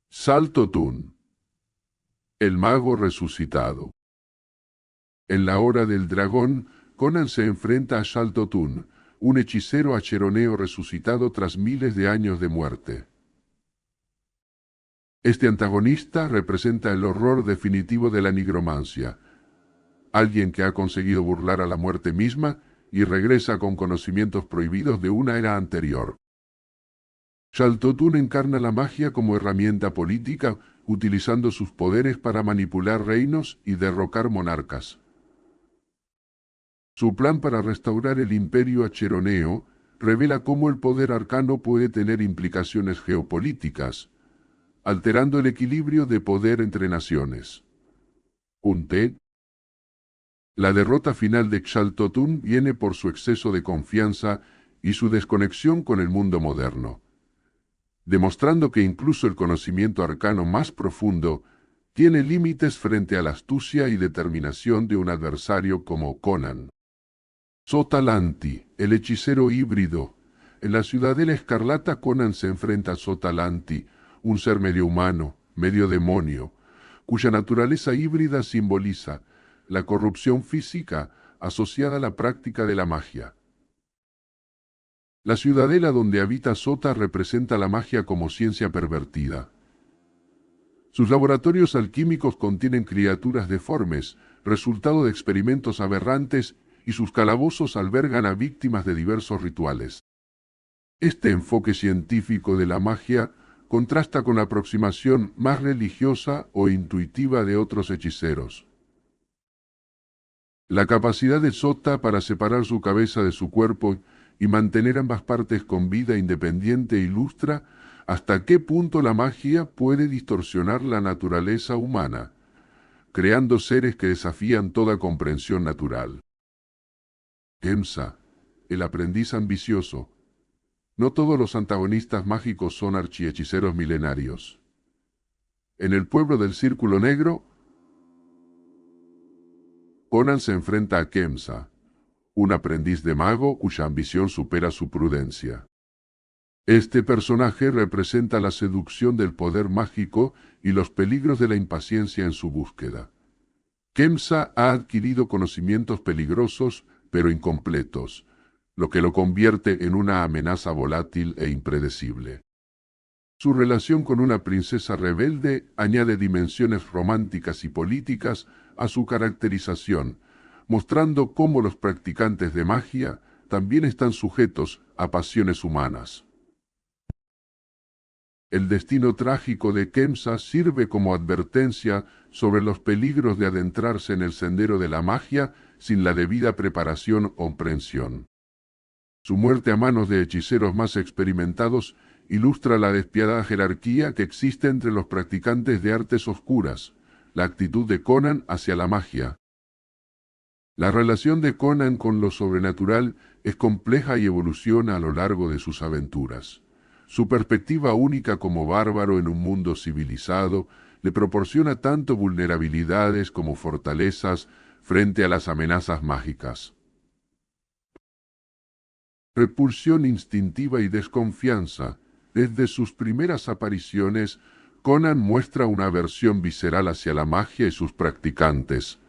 Salto Tun, el mago resucitado. En la hora del dragón, Conan se enfrenta a Shal Totun, un hechicero acheroneo resucitado tras miles de años de muerte. Este antagonista representa el horror definitivo de la nigromancia, alguien que ha conseguido burlar a la muerte misma y regresa con conocimientos prohibidos de una era anterior. Shal Totun encarna la magia como herramienta política, utilizando sus poderes para manipular reinos y derrocar monarcas. Su plan para restaurar el imperio acheroneo revela cómo el poder arcano puede tener implicaciones geopolíticas, alterando el equilibrio de poder entre naciones. La derrota final de Shal Totun viene por su exceso de confianza y su desconexión con el mundo moderno, demostrando que incluso el conocimiento arcano más profundo tiene límites frente a la astucia y determinación de un adversario como Conan. Sotalanti, el hechicero híbrido. En la Ciudadela Escarlata, Conan se enfrenta a Sotalanti, un ser medio humano, medio demonio, cuya naturaleza híbrida simboliza la corrupción física asociada a la práctica de la magia. La ciudadela donde habita Sota representa la magia como ciencia pervertida. Sus laboratorios alquímicos contienen criaturas deformes, resultado de experimentos aberrantes, y sus calabozos albergan a víctimas de diversos rituales. Este enfoque científico de la magia contrasta con la aproximación más religiosa o intuitiva de otros hechiceros. La capacidad de Sota para separar su cabeza de su cuerpo y mantener ambas partes con vida independiente ilustra hasta qué punto la magia puede distorsionar la naturaleza humana, creando seres que desafían toda comprensión natural. Kemsa, el aprendiz ambicioso. No todos los antagonistas mágicos son archihechiceros milenarios. En el pueblo del Círculo Negro, Conan se enfrenta a Kemsa, un aprendiz de mago cuya ambición supera su prudencia. Este personaje representa la seducción del poder mágico y los peligros de la impaciencia en su búsqueda. Kemsa ha adquirido conocimientos peligrosos pero incompletos, lo que lo convierte en una amenaza volátil e impredecible. Su relación con una princesa rebelde añade dimensiones románticas y políticas a su caracterización, mostrando cómo los practicantes de magia también están sujetos a pasiones humanas. El destino trágico de Kemsa sirve como advertencia sobre los peligros de adentrarse en el sendero de la magia sin la debida preparación o comprensión. Su muerte a manos de hechiceros más experimentados ilustra la despiadada jerarquía que existe entre los practicantes de artes oscuras, la actitud de Conan hacia la magia. La relación de Conan con lo sobrenatural es compleja y evoluciona a lo largo de sus aventuras. Su perspectiva única como bárbaro en un mundo civilizado le proporciona tanto vulnerabilidades como fortalezas frente a las amenazas mágicas. Repulsión instintiva y desconfianza. Desde sus primeras apariciones, Conan muestra una aversión visceral hacia la magia y sus practicantes.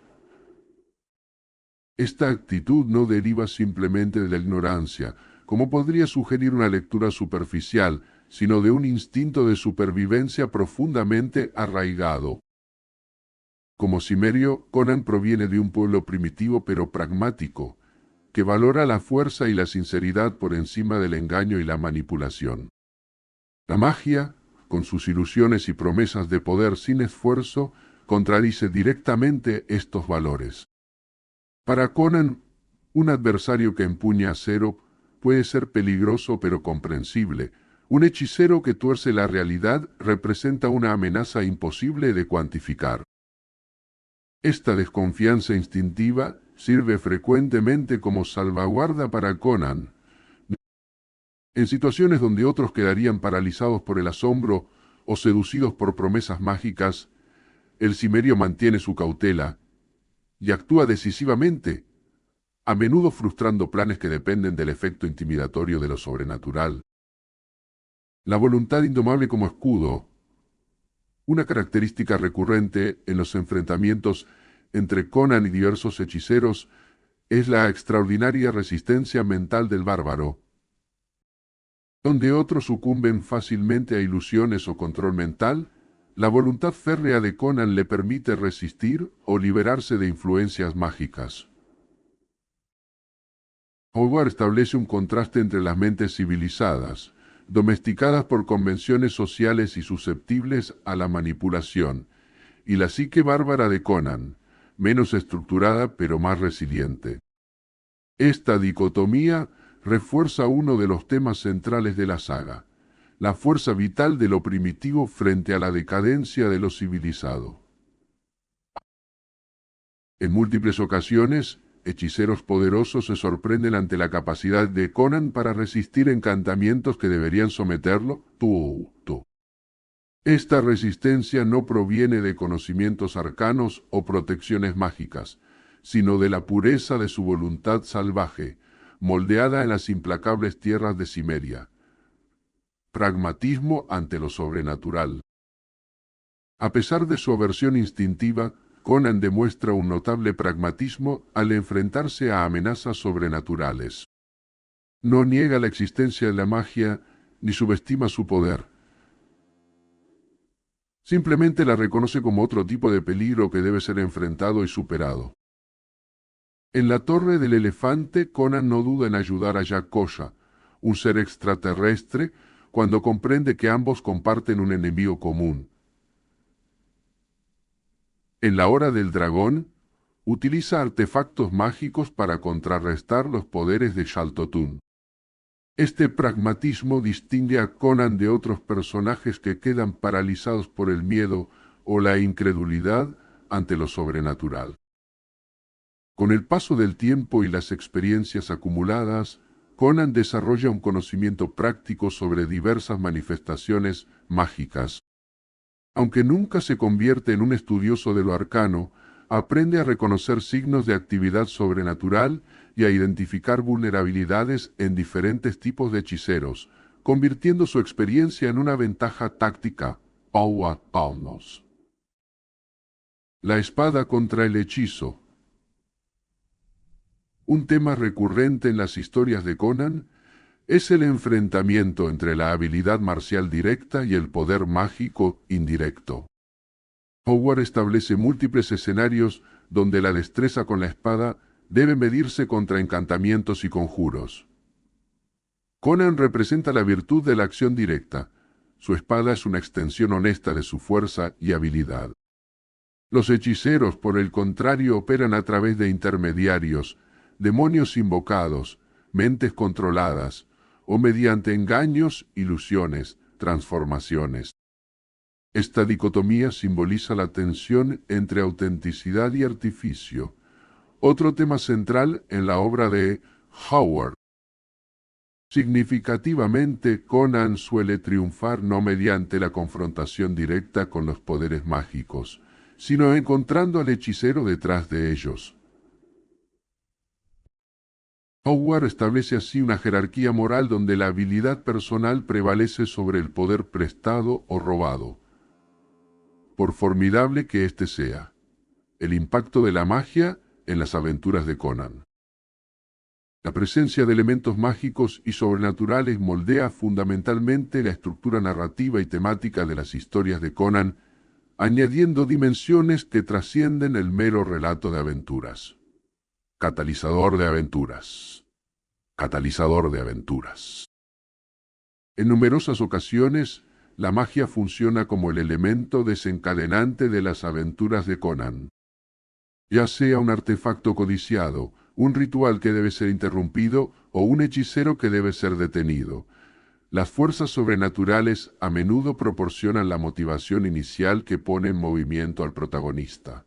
Esta actitud no deriva simplemente de la ignorancia, como podría sugerir una lectura superficial, sino de un instinto de supervivencia profundamente arraigado. Como cimerio, Conan proviene de un pueblo primitivo pero pragmático, que valora la fuerza y la sinceridad por encima del engaño y la manipulación. La magia, con sus ilusiones y promesas de poder sin esfuerzo, contradice directamente estos valores. Para Conan, un adversario que empuña acero puede ser peligroso pero comprensible. Un hechicero que tuerce la realidad representa una amenaza imposible de cuantificar. Esta desconfianza instintiva sirve frecuentemente como salvaguarda para Conan. En situaciones donde otros quedarían paralizados por el asombro o seducidos por promesas mágicas, el cimerio mantiene su cautela y actúa decisivamente, a menudo frustrando planes que dependen del efecto intimidatorio de lo sobrenatural. La voluntad indomable como escudo. Una característica recurrente en los enfrentamientos entre Conan y diversos hechiceros es la extraordinaria resistencia mental del bárbaro. Donde otros sucumben fácilmente a ilusiones o control mental, la voluntad férrea de Conan le permite resistir o liberarse de influencias mágicas. Howard establece un contraste entre las mentes civilizadas, domesticadas por convenciones sociales y susceptibles a la manipulación, y la psique bárbara de Conan, menos estructurada pero más resiliente. Esta dicotomía refuerza uno de los temas centrales de la saga, la fuerza vital de lo primitivo frente a la decadencia de lo civilizado. En múltiples ocasiones, hechiceros poderosos se sorprenden ante la capacidad de Conan para resistir encantamientos que deberían someterlo. Esta resistencia no proviene de conocimientos arcanos o protecciones mágicas, sino de la pureza de su voluntad salvaje, moldeada en las implacables tierras de Cimmeria. Pragmatismo ante lo sobrenatural. A pesar de su aversión instintiva, Conan demuestra un notable pragmatismo al enfrentarse a amenazas sobrenaturales. No niega la existencia de la magia ni subestima su poder. Simplemente la reconoce como otro tipo de peligro que debe ser enfrentado y superado. En la Torre del Elefante, Conan no duda en ayudar a Yakoya, un ser extraterrestre, cuando comprende que ambos comparten un enemigo común. En la Hora del Dragón, utiliza artefactos mágicos para contrarrestar los poderes de Xal'Totun. Este pragmatismo distingue a Conan de otros personajes que quedan paralizados por el miedo o la incredulidad ante lo sobrenatural. Con el paso del tiempo y las experiencias acumuladas, Conan desarrolla un conocimiento práctico sobre diversas manifestaciones mágicas. Aunque nunca se convierte en un estudioso de lo arcano, aprende a reconocer signos de actividad sobrenatural y a identificar vulnerabilidades en diferentes tipos de hechiceros, convirtiendo su experiencia en una ventaja táctica. La espada contra el hechizo. Un tema recurrente en las historias de Conan es el enfrentamiento entre la habilidad marcial directa y el poder mágico indirecto. Howard establece múltiples escenarios donde la destreza con la espada debe medirse contra encantamientos y conjuros. Conan representa la virtud de la acción directa. Su espada es una extensión honesta de su fuerza y habilidad. Los hechiceros, por el contrario, operan a través de intermediarios, demonios invocados, mentes controladas, o mediante engaños, ilusiones, transformaciones. Esta dicotomía simboliza la tensión entre autenticidad y artificio, otro tema central en la obra de Howard. Significativamente, Conan suele triunfar no mediante la confrontación directa con los poderes mágicos, sino encontrando al hechicero detrás de ellos. Howard establece así una jerarquía moral donde la habilidad personal prevalece sobre el poder prestado o robado. Por formidable que éste sea, el impacto de la magia en las aventuras de Conan. La presencia de elementos mágicos y sobrenaturales moldea fundamentalmente la estructura narrativa y temática de las historias de Conan, añadiendo dimensiones que trascienden el mero relato de aventuras. Catalizador de aventuras. Catalizador de aventuras. En numerosas ocasiones, la magia funciona como el elemento desencadenante de las aventuras de Conan. Ya sea un artefacto codiciado, un ritual que debe ser interrumpido o un hechicero que debe ser detenido. Las fuerzas sobrenaturales a menudo proporcionan la motivación inicial que pone en movimiento al protagonista.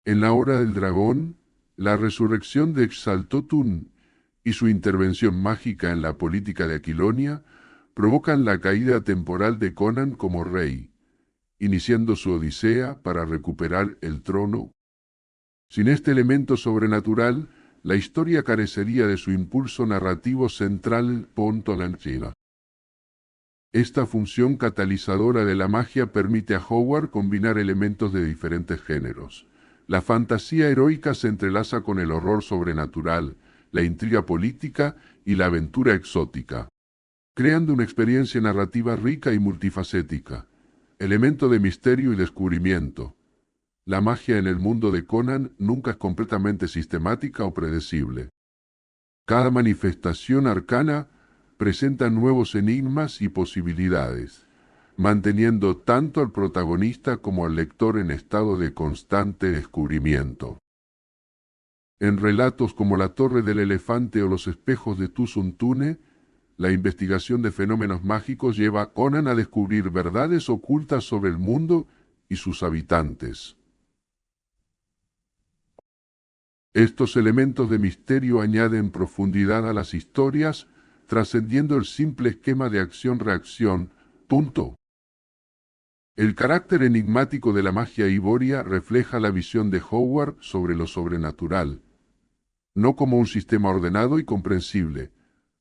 En la Hora del Dragón, la resurrección de Xal'Totun y su intervención mágica en la política de Aquilonia provocan la caída temporal de Conan como rey, iniciando su odisea para recuperar el trono. Sin este elemento sobrenatural, la historia carecería de su impulso narrativo central. Esta función catalizadora de la magia permite a Howard combinar elementos de diferentes géneros. La fantasía heroica se entrelaza con el horror sobrenatural, la intriga política y la aventura exótica, creando una experiencia narrativa rica y multifacética. Elemento de misterio y descubrimiento. La magia en el mundo de Conan nunca es completamente sistemática o predecible. Cada manifestación arcana presenta nuevos enigmas y posibilidades, manteniendo tanto al protagonista como al lector en estado de constante descubrimiento. En relatos como La Torre del Elefante o Los Espejos de Tusuntune, la investigación de fenómenos mágicos lleva a Conan a descubrir verdades ocultas sobre el mundo y sus habitantes. Estos elementos de misterio añaden profundidad a las historias, trascendiendo el simple esquema de acción-reacción. El carácter enigmático de la magia iboria refleja la visión de Howard sobre lo sobrenatural, no como un sistema ordenado y comprensible,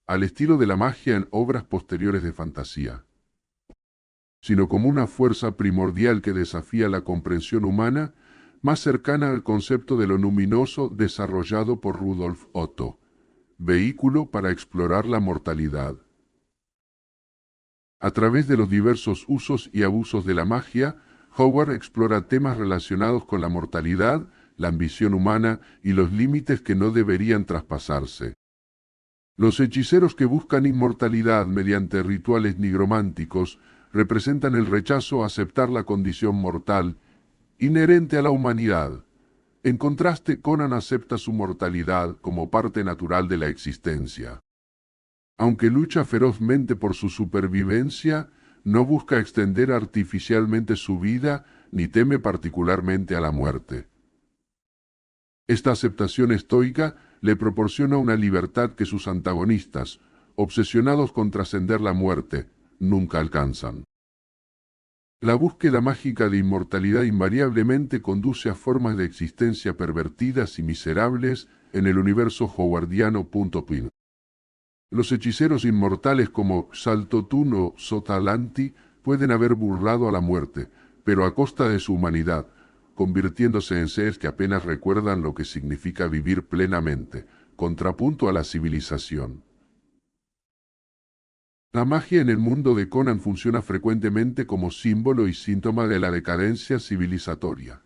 al estilo de la magia en obras posteriores de fantasía, sino como una fuerza primordial que desafía la comprensión humana, más cercana al concepto de lo luminoso desarrollado por Rudolf Otto, vehículo para explorar la mortalidad. A través de los diversos usos y abusos de la magia, Howard explora temas relacionados con la mortalidad, la ambición humana y los límites que no deberían traspasarse. Los hechiceros que buscan inmortalidad mediante rituales nigrománticos representan el rechazo a aceptar la condición mortal inherente a la humanidad. En contraste, Conan acepta su mortalidad como parte natural de la existencia. Aunque lucha ferozmente por su supervivencia, no busca extender artificialmente su vida ni teme particularmente a la muerte. Esta aceptación estoica le proporciona una libertad que sus antagonistas, obsesionados con trascender la muerte, nunca alcanzan. La búsqueda mágica de inmortalidad invariablemente conduce a formas de existencia pervertidas y miserables en el universo howardiano. Los hechiceros inmortales como Saltotun o Sotalanti pueden haber burlado a la muerte, pero a costa de su humanidad, convirtiéndose en seres que apenas recuerdan lo que significa vivir plenamente, contrapunto a la civilización. La magia en el mundo de Conan funciona frecuentemente como símbolo y síntoma de la decadencia civilizatoria.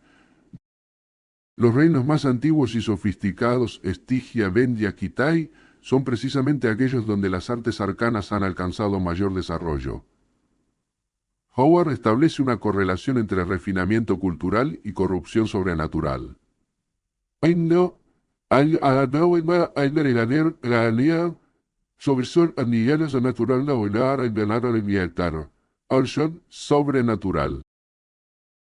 Los reinos más antiguos y sofisticados, Estigia, Vendia, Kitai, son precisamente aquellos donde las artes arcanas han alcanzado mayor desarrollo. Howard establece una correlación entre refinamiento cultural y corrupción sobrenatural. Sobrenatural.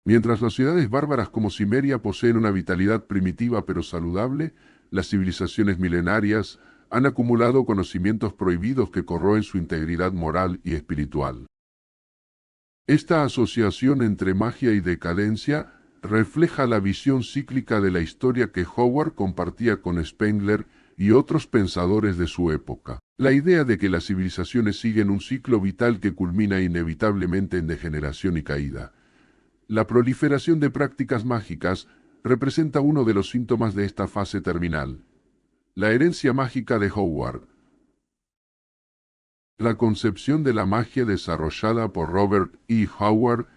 Mientras las ciudades bárbaras como Cimeria poseen una vitalidad primitiva pero saludable, las civilizaciones milenarias han acumulado conocimientos prohibidos que corroen su integridad moral y espiritual. Esta asociación entre magia y decadencia refleja la visión cíclica de la historia que Howard compartía con Spengler y otros pensadores de su época. La idea de que las civilizaciones siguen un ciclo vital que culmina inevitablemente en degeneración y caída. La proliferación de prácticas mágicas representa uno de los síntomas de esta fase terminal. La herencia mágica de Howard. La concepción de la magia desarrollada por Robert E. Howard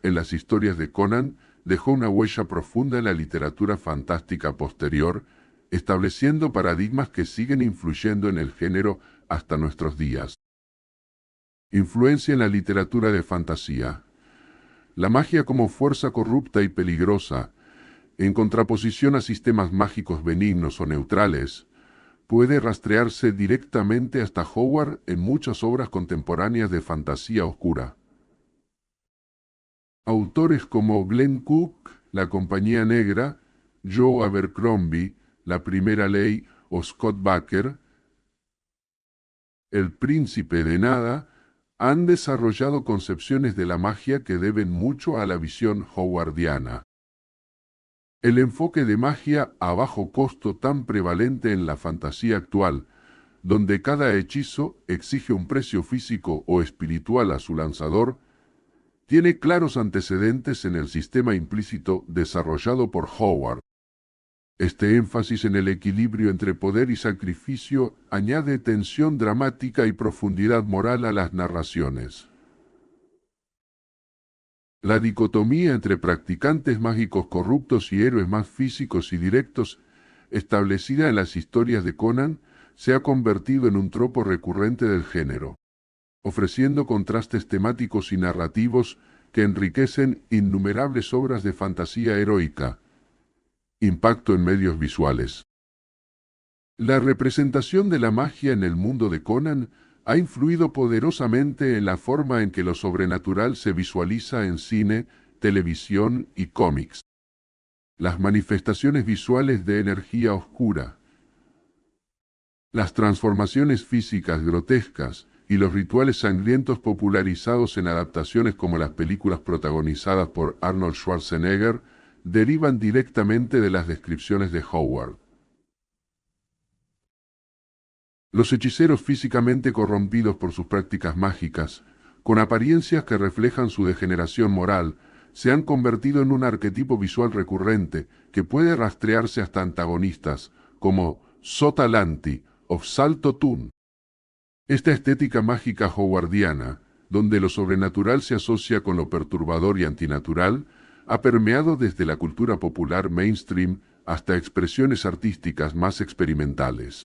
en las historias de Conan dejó una huella profunda en la literatura fantástica posterior, estableciendo paradigmas que siguen influyendo en el género hasta nuestros días. Influencia en la literatura de fantasía. La magia como fuerza corrupta y peligrosa, en contraposición a sistemas mágicos benignos o neutrales, puede rastrearse directamente hasta Howard en muchas obras contemporáneas de fantasía oscura. Autores como Glenn Cook, La Compañía Negra, Joe Abercrombie, La Primera Ley o Scott Baker, El Príncipe de Nada, han desarrollado concepciones de la magia que deben mucho a la visión howardiana. El enfoque de magia a bajo costo tan prevalente en la fantasía actual donde cada hechizo exige un precio físico o espiritual a su lanzador, tiene claros antecedentes en el sistema implícito desarrollado por Howard. Este énfasis en el equilibrio entre poder y sacrificio añade tensión dramática y profundidad moral a las narraciones. La dicotomía entre practicantes mágicos corruptos y héroes más físicos y directos, establecida en las historias de Conan, se ha convertido en un tropo recurrente del género, ofreciendo contrastes temáticos y narrativos que enriquecen innumerables obras de fantasía heroica. Impacto en medios visuales. La representación de la magia en el mundo de Conan ha influido poderosamente en la forma en que lo sobrenatural se visualiza en cine, televisión y cómics. Las manifestaciones visuales de energía oscura, las transformaciones físicas grotescas y los rituales sangrientos popularizados en adaptaciones como las películas protagonizadas por Arnold Schwarzenegger derivan directamente de las descripciones de Howard. Los hechiceros físicamente corrompidos por sus prácticas mágicas, con apariencias que reflejan su degeneración moral, se han convertido en un arquetipo visual recurrente que puede rastrearse hasta antagonistas, como Sota Lanti o Salto Tun. Esta estética mágica howardiana, donde lo sobrenatural se asocia con lo perturbador y antinatural, ha permeado desde la cultura popular mainstream hasta expresiones artísticas más experimentales,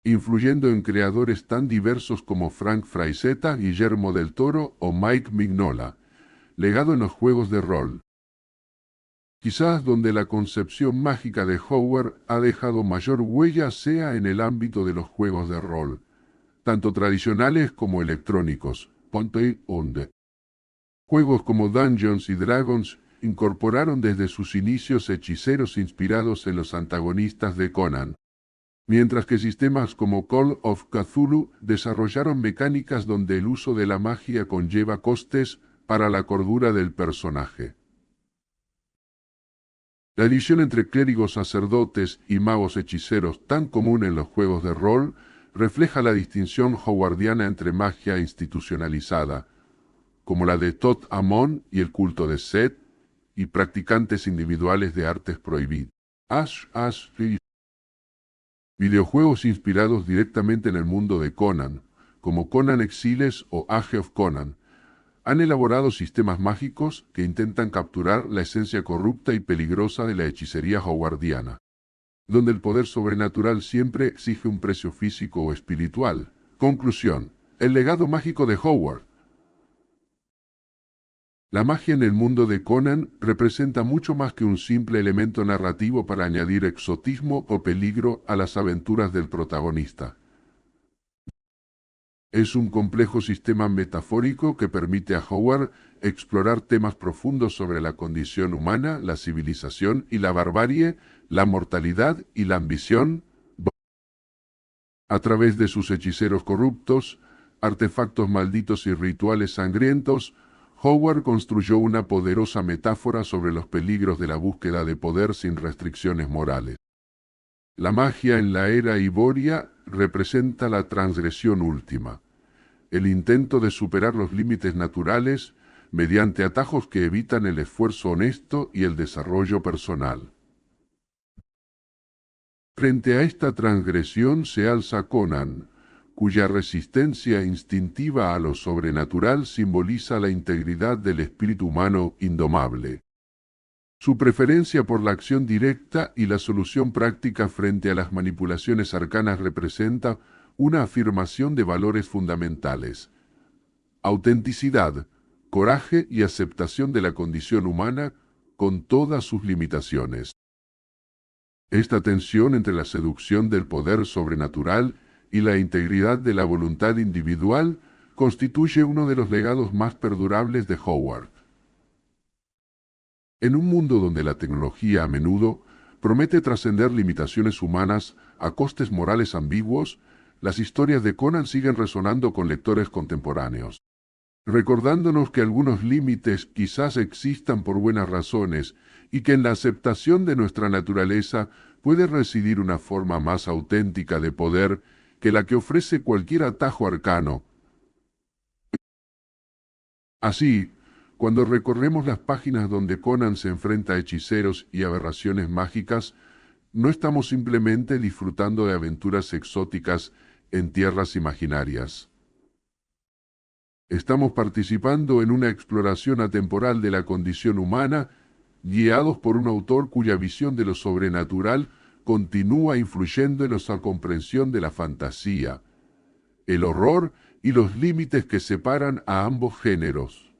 influyendo en creadores tan diversos como Frank Frazetta, Guillermo del Toro o Mike Mignola, legado en los juegos de rol. Quizás donde la concepción mágica de Howard ha dejado mayor huella sea en el ámbito de los juegos de rol, tanto tradicionales como electrónicos, Ponte Onde. Juegos como Dungeons y Dragons incorporaron desde sus inicios hechiceros inspirados en los antagonistas de Conan, mientras que sistemas como Call of Cthulhu desarrollaron mecánicas donde el uso de la magia conlleva costes para la cordura del personaje. La división entre clérigos sacerdotes y magos hechiceros tan común en los juegos de rol refleja la distinción howardiana entre magia institucionalizada, como la de Tot Amon y el culto de Set, y practicantes individuales de artes prohibidas. Videojuegos inspirados directamente en el mundo de Conan, como Conan Exiles o Age of Conan, han elaborado sistemas mágicos que intentan capturar la esencia corrupta y peligrosa de la hechicería howardiana, donde el poder sobrenatural siempre exige un precio físico o espiritual. Conclusión: el legado mágico de Howard. La magia en el mundo de Conan representa mucho más que un simple elemento narrativo para añadir exotismo o peligro a las aventuras del protagonista. Es un complejo sistema metafórico que permite a Howard explorar temas profundos sobre la condición humana, la civilización y la barbarie, la mortalidad y la ambición. A través de sus hechiceros corruptos, artefactos malditos y rituales sangrientos, Howard construyó una poderosa metáfora sobre los peligros de la búsqueda de poder sin restricciones morales. La magia en la era Iboria representa la transgresión última, el intento de superar los límites naturales mediante atajos que evitan el esfuerzo honesto y el desarrollo personal. Frente a esta transgresión se alza Conan, cuya resistencia instintiva a lo sobrenatural simboliza la integridad del espíritu humano indomable. Su preferencia por la acción directa y la solución práctica frente a las manipulaciones arcanas representa una afirmación de valores fundamentales: autenticidad, coraje y aceptación de la condición humana con todas sus limitaciones. Esta tensión entre la seducción del poder sobrenatural y la integridad de la voluntad individual constituye uno de los legados más perdurables de Howard. En un mundo donde la tecnología a menudo promete trascender limitaciones humanas a costes morales ambiguos, las historias de Conan siguen resonando con lectores contemporáneos, recordándonos que algunos límites quizás existan por buenas razones y que en la aceptación de nuestra naturaleza puede residir una forma más auténtica de poder que la que ofrece cualquier atajo arcano. Así, cuando recorremos las páginas donde Conan se enfrenta a hechiceros y aberraciones mágicas, no estamos simplemente disfrutando de aventuras exóticas en tierras imaginarias. Estamos participando en una exploración atemporal de la condición humana, guiados por un autor cuya visión de lo sobrenatural continúa influyendo en nuestra comprensión de la fantasía, el horror y los límites que separan a ambos géneros.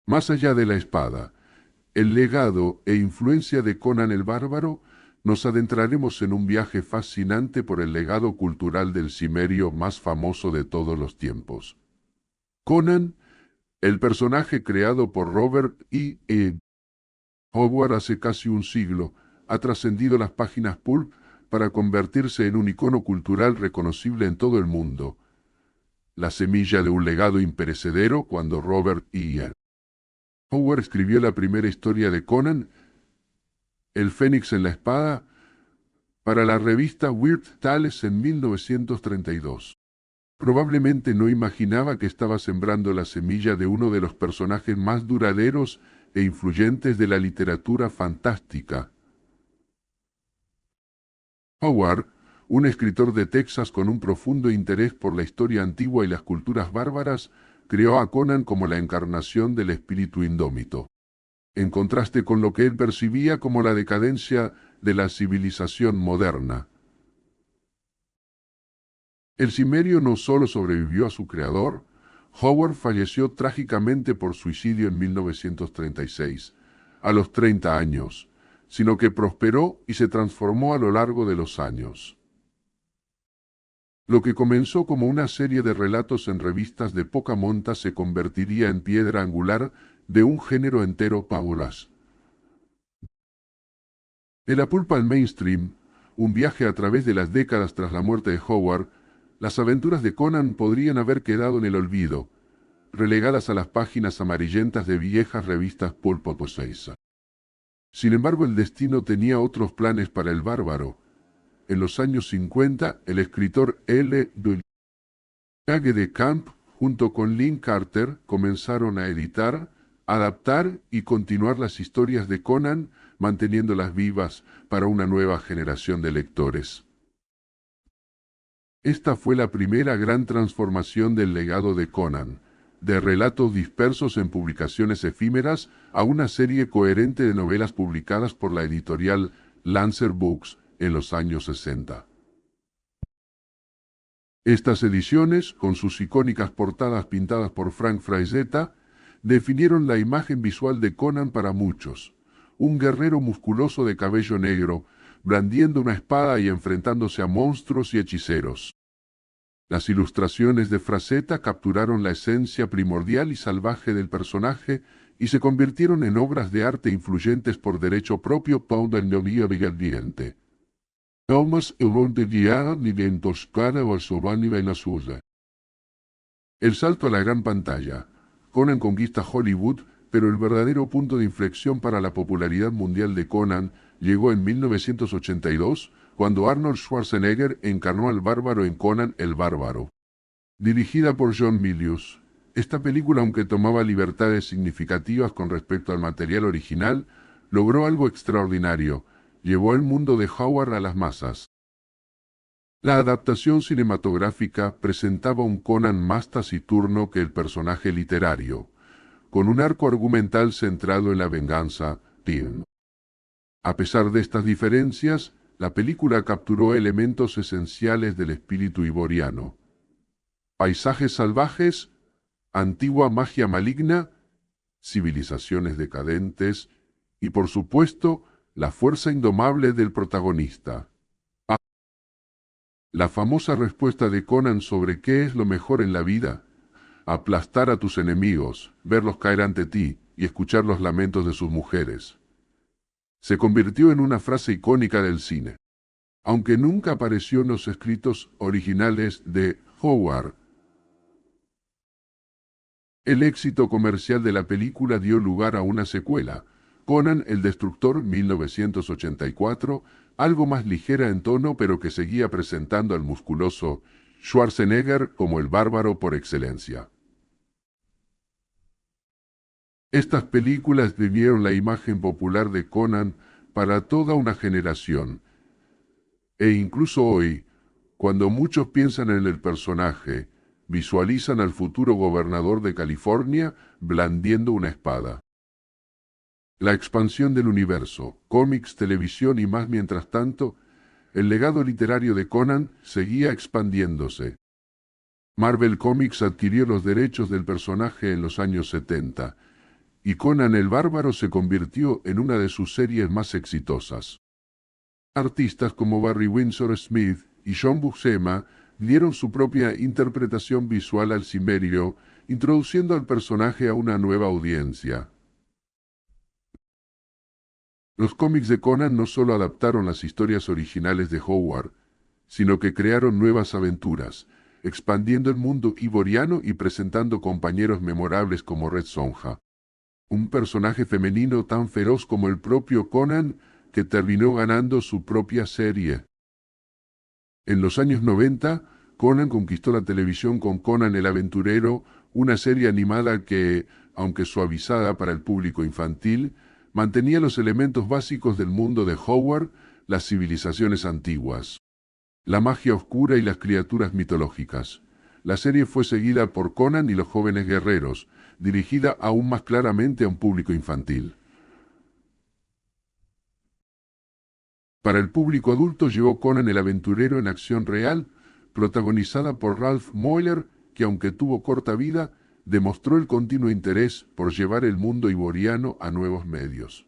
Más allá de la espada, el legado e influencia de Conan el Bárbaro, nos adentraremos en un viaje fascinante por el legado cultural del cimerio más famoso de todos los tiempos. Conan, el personaje creado por Robert E. Howard hace casi un siglo, ha trascendido las páginas pulp para convertirse en un icono cultural reconocible en todo el mundo. La semilla de un legado imperecedero cuando Robert E. Howard escribió la primera historia de Conan, El Fénix en la Espada, para la revista Weird Tales en 1932. Probablemente no imaginaba que estaba sembrando la semilla de uno de los personajes más duraderos e influyentes de la literatura fantástica. Howard, un escritor de Texas con un profundo interés por la historia antigua y las culturas bárbaras, creó a Conan como la encarnación del espíritu indómito, en contraste con lo que él percibía como la decadencia de la civilización moderna. El cimerio no solo sobrevivió a su creador, Howard falleció trágicamente por suicidio en 1936, a los 30 años, sino que prosperó y se transformó a lo largo de los años. Lo que comenzó como una serie de relatos en revistas de poca monta se convertiría en piedra angular de un género entero paulas. De la pulpa al mainstream, un viaje a través de las décadas tras la muerte de Howard, las aventuras de Conan podrían haber quedado en el olvido, relegadas a las páginas amarillentas de viejas revistas pulp poseisa. Sin embargo, el destino tenía otros planes para el bárbaro. En los años 50, el escritor L. Douglas de Camp, junto con Lynn Carter, comenzaron a editar, adaptar y continuar las historias de Conan, manteniéndolas vivas para una nueva generación de lectores. Esta fue la primera gran transformación del legado de Conan, de relatos dispersos en publicaciones efímeras a una serie coherente de novelas publicadas por la editorial Lancer Books en los años 60. Estas ediciones, con sus icónicas portadas pintadas por Frank Frazetta, definieron la imagen visual de Conan para muchos, un guerrero musculoso de cabello negro, blandiendo una espada y enfrentándose a monstruos y hechiceros. Las ilustraciones de Frazetta capturaron la esencia primordial y salvaje del personaje y se convirtieron en obras de arte influyentes por derecho propio para el novio vigente. Thomas Eurontegia ni en Toscana o Sovani Venezuela. El salto a la gran pantalla. Conan conquista Hollywood, pero el verdadero punto de inflexión para la popularidad mundial de Conan llegó en 1982, cuando Arnold Schwarzenegger encarnó al bárbaro en Conan el Bárbaro. Dirigida por John Milius, esta película, aunque tomaba libertades significativas con respecto al material original, logró algo extraordinario: llevó el mundo de Howard a las masas. La adaptación cinematográfica presentaba un Conan más taciturno que el personaje literario, con un arco argumental centrado en la venganza. A pesar de estas diferencias, la película capturó elementos esenciales del espíritu ivoriano. Paisajes salvajes, antigua magia maligna, civilizaciones decadentes y, por supuesto, la fuerza indomable del protagonista. La famosa respuesta de Conan sobre qué es lo mejor en la vida: aplastar a tus enemigos, verlos caer ante ti y escuchar los lamentos de sus mujeres, se convirtió en una frase icónica del cine. Aunque nunca apareció en los escritos originales de Howard, el éxito comercial de la película dio lugar a una secuela, Conan el Destructor 1984, algo más ligera en tono pero que seguía presentando al musculoso Schwarzenegger como el bárbaro por excelencia. Estas películas vivieron la imagen popular de Conan para toda una generación, e incluso hoy, cuando muchos piensan en el personaje, visualizan al futuro gobernador de California blandiendo una espada. La expansión del universo, cómics, televisión y más mientras tanto, el legado literario de Conan seguía expandiéndose. Marvel Comics adquirió los derechos del personaje en los años 70, y Conan el Bárbaro se convirtió en una de sus series más exitosas. Artistas como Barry Windsor Smith y John Buscema dieron su propia interpretación visual al cimerio, introduciendo al personaje a una nueva audiencia. Los cómics de Conan no solo adaptaron las historias originales de Howard, sino que crearon nuevas aventuras, expandiendo el mundo ivoriano y presentando compañeros memorables como Red Sonja, un personaje femenino tan feroz como el propio Conan, que terminó ganando su propia serie. En los años 90, Conan conquistó la televisión con Conan el Aventurero, una serie animada que, aunque suavizada para el público infantil, mantenía los elementos básicos del mundo de Howard, las civilizaciones antiguas, la magia oscura y las criaturas mitológicas. La serie fue seguida por Conan y los jóvenes guerreros, dirigida aún más claramente a un público infantil. Para el público adulto llegó Conan el Aventurero en acción real, protagonizada por Ralph Moeller, que aunque tuvo corta vida, demostró el continuo interés por llevar el mundo ivoriano a nuevos medios.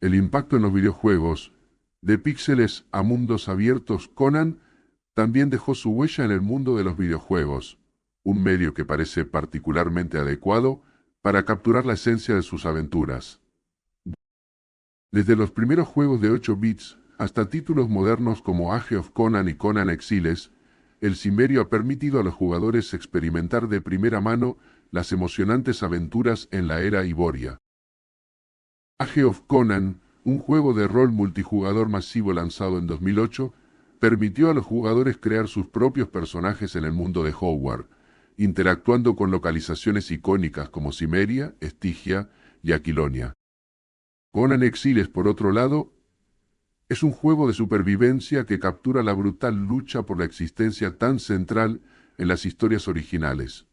El impacto en los videojuegos, de píxeles a mundos abiertos, Conan también dejó su huella en el mundo de los videojuegos, un medio que parece particularmente adecuado para capturar la esencia de sus aventuras. Desde los primeros juegos de 8 bits hasta títulos modernos como Age of Conan y Conan Exiles, el cimerio ha permitido a los jugadores experimentar de primera mano las emocionantes aventuras en la era ivoria. Age of Conan, un juego de rol multijugador masivo lanzado en 2008, permitió a los jugadores crear sus propios personajes en el mundo de Howard, interactuando con localizaciones icónicas como Cimmeria, Estigia y Aquilonia. Conan Exiles, por otro lado, es un juego de supervivencia que captura la brutal lucha por la existencia tan central en las historias originales.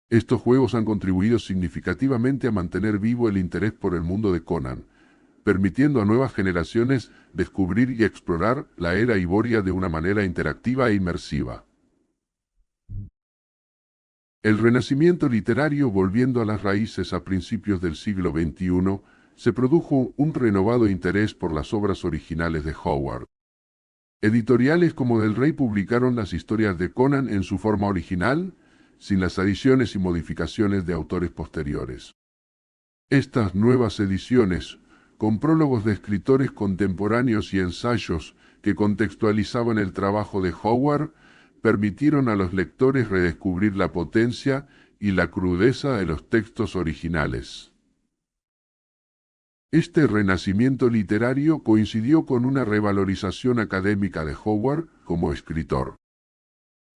Estos juegos han contribuido significativamente a mantener vivo el interés por el mundo de Conan, permitiendo a nuevas generaciones descubrir y explorar la era ivoria de una manera interactiva e inmersiva. El renacimiento literario, volviendo a las raíces a principios del siglo XXI, se produjo un renovado interés por las obras originales de Howard. Editoriales como Del Rey publicaron las historias de Conan en su forma original, sin las adiciones y modificaciones de autores posteriores. Estas nuevas ediciones, con prólogos de escritores contemporáneos y ensayos que contextualizaban el trabajo de Howard, permitieron a los lectores redescubrir la potencia y la crudeza de los textos originales. Este renacimiento literario coincidió con una revalorización académica de Howard como escritor.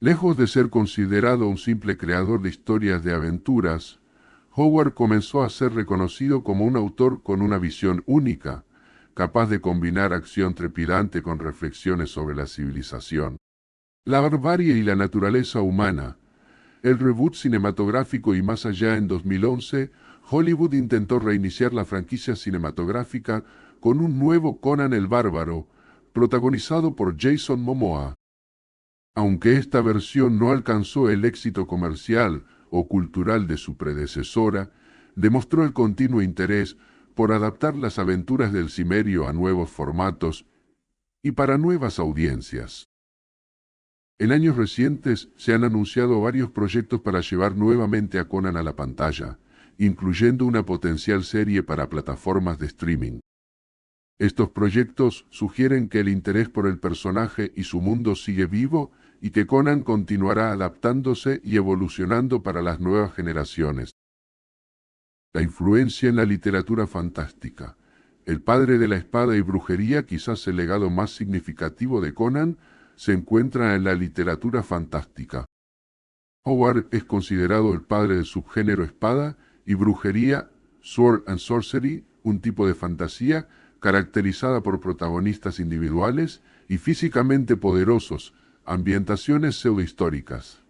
Lejos de ser considerado un simple creador de historias de aventuras, Howard comenzó a ser reconocido como un autor con una visión única, capaz de combinar acción trepidante con reflexiones sobre la civilización, la barbarie y la naturaleza humana. El reboot cinematográfico y más allá en 2011, Hollywood intentó reiniciar la franquicia cinematográfica con un nuevo Conan el Bárbaro, protagonizado por Jason Momoa. Aunque esta versión no alcanzó el éxito comercial o cultural de su predecesora, demostró el continuo interés por adaptar las aventuras del cimerio a nuevos formatos y para nuevas audiencias. En años recientes se han anunciado varios proyectos para llevar nuevamente a Conan a la pantalla, incluyendo una potencial serie para plataformas de streaming. Estos proyectos sugieren que el interés por el personaje y su mundo sigue vivo y que Conan continuará adaptándose y evolucionando para las nuevas generaciones. La influencia en la literatura fantástica. El padre de la espada y brujería, quizás el legado más significativo de Conan, se encuentra en la literatura fantástica. Howard es considerado el padre del subgénero espada y brujería, sword and sorcery, un tipo de fantasía caracterizada por protagonistas individuales y físicamente poderosos, ambientaciones pseudohistóricas,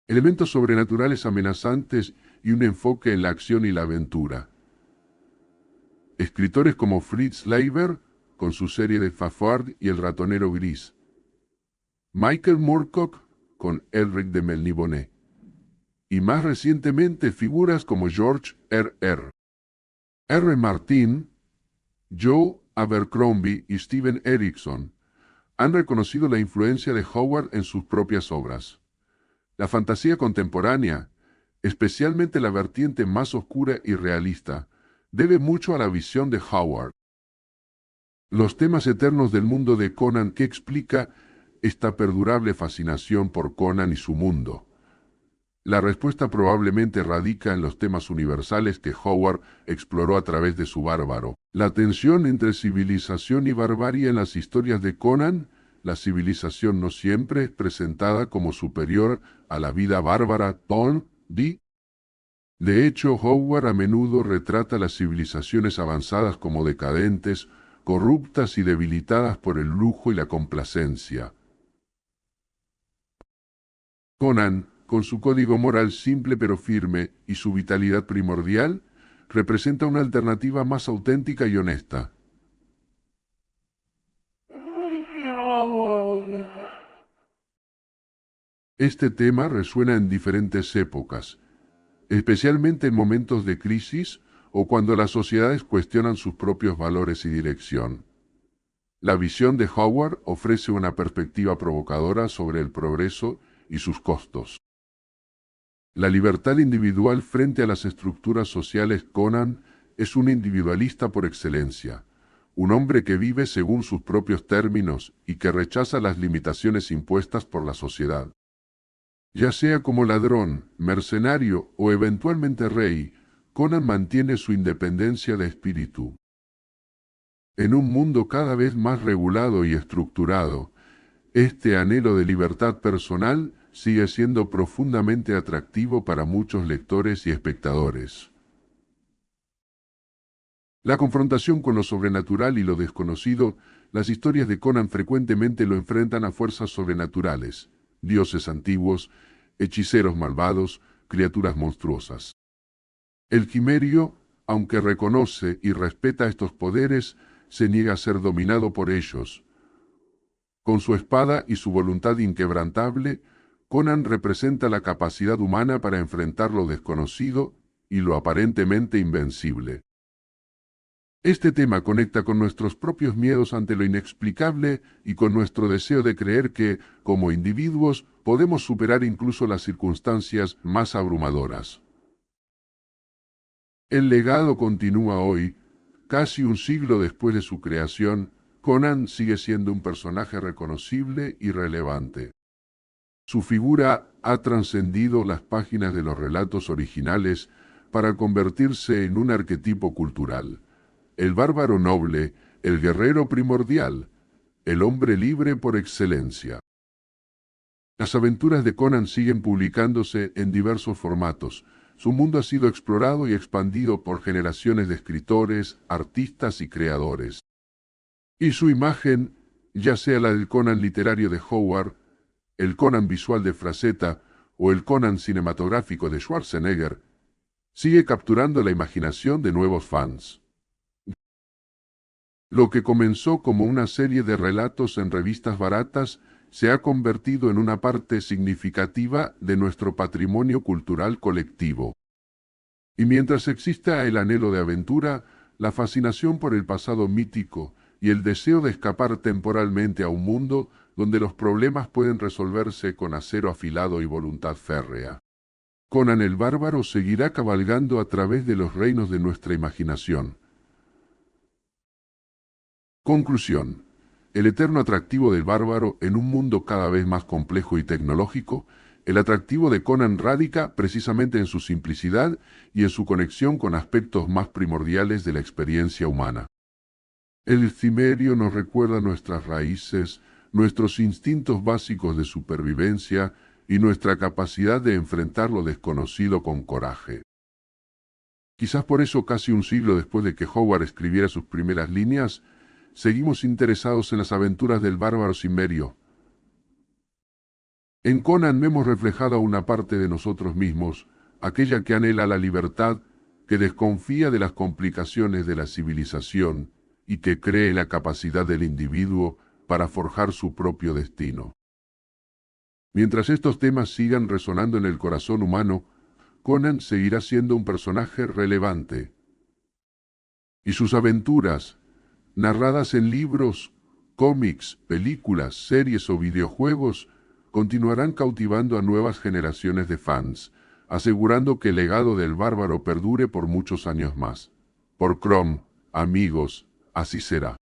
elementos sobrenaturales amenazantes y un enfoque en la acción y la aventura. Escritores como Fritz Leiber, con su serie de Fafard y el ratonero gris. Michael Moorcock, con Elric de Melniboné. Y más recientemente figuras como George R. Martin, Joe Abercrombie y Steven Erikson han reconocido la influencia de Howard en sus propias obras. La fantasía contemporánea, especialmente la vertiente más oscura y realista, debe mucho a la visión de Howard. Los temas eternos del mundo de Conan que explica esta perdurable fascinación por Conan y su mundo. La respuesta probablemente radica en los temas universales que Howard exploró a través de su bárbaro. La tensión entre civilización y barbarie en las historias de Conan. La civilización no siempre es presentada como superior a la vida bárbara De hecho, Howard a menudo retrata las civilizaciones avanzadas como decadentes, corruptas y debilitadas por el lujo y la complacencia. Conan, con su código moral simple pero firme y su vitalidad primordial, representa una alternativa más auténtica y honesta. Este tema resuena en diferentes épocas, especialmente en momentos de crisis o cuando las sociedades cuestionan sus propios valores y dirección. La visión de Howard ofrece una perspectiva provocadora sobre el progreso y sus costos. La libertad individual frente a las estructuras sociales. Conan es un individualista por excelencia, un hombre que vive según sus propios términos y que rechaza las limitaciones impuestas por la sociedad. Ya sea como ladrón, mercenario o eventualmente rey, Conan mantiene su independencia de espíritu. En un mundo cada vez más regulado y estructurado, este anhelo de libertad personal sigue siendo profundamente atractivo para muchos lectores y espectadores. La confrontación con lo sobrenatural y lo desconocido. Las historias de Conan frecuentemente lo enfrentan a fuerzas sobrenaturales, dioses antiguos, hechiceros malvados, criaturas monstruosas. El Quimerio, aunque reconoce y respeta estos poderes, se niega a ser dominado por ellos. Con su espada y su voluntad inquebrantable, Conan representa la capacidad humana para enfrentar lo desconocido y lo aparentemente invencible. Este tema conecta con nuestros propios miedos ante lo inexplicable y con nuestro deseo de creer que, como individuos, podemos superar incluso las circunstancias más abrumadoras. El legado continúa hoy, casi un siglo después de su creación. Conan sigue siendo un personaje reconocible y relevante. Su figura ha trascendido las páginas de los relatos originales para convertirse en un arquetipo cultural. El bárbaro noble, el guerrero primordial, el hombre libre por excelencia. Las aventuras de Conan siguen publicándose en diversos formatos. Su mundo ha sido explorado y expandido por generaciones de escritores, artistas y creadores. Y su imagen, ya sea la del Conan literario de Howard, el Conan visual de Frazetta o el Conan cinematográfico de Schwarzenegger, sigue capturando la imaginación de nuevos fans. Lo que comenzó como una serie de relatos en revistas baratas se ha convertido en una parte significativa de nuestro patrimonio cultural colectivo. Y mientras exista el anhelo de aventura, la fascinación por el pasado mítico y el deseo de escapar temporalmente a un mundo donde los problemas pueden resolverse con acero afilado y voluntad férrea, Conan el Bárbaro seguirá cabalgando a través de los reinos de nuestra imaginación. Conclusión. El eterno atractivo del bárbaro en un mundo cada vez más complejo y tecnológico El atractivo de Conan radica precisamente en su simplicidad y en su conexión con aspectos más primordiales de la experiencia humana. El Cimerio nos recuerda nuestras raíces, nuestros instintos básicos de supervivencia y nuestra capacidad de enfrentar lo desconocido con coraje. Quizás por eso, casi un siglo después de que Howard escribiera sus primeras líneas, seguimos interesados en las aventuras del bárbaro Cimerio. En Conan vemos reflejada una parte de nosotros mismos, aquella que anhela la libertad, que desconfía de las complicaciones de la civilización y que cree en la capacidad del individuo para forjar su propio destino. Mientras estos temas sigan resonando en el corazón humano, Conan seguirá siendo un personaje relevante. Y sus aventuras, narradas en libros, cómics, películas, series o videojuegos, continuarán cautivando a nuevas generaciones de fans, asegurando que el legado del bárbaro perdure por muchos años más. Por Chrome, amigos, así será.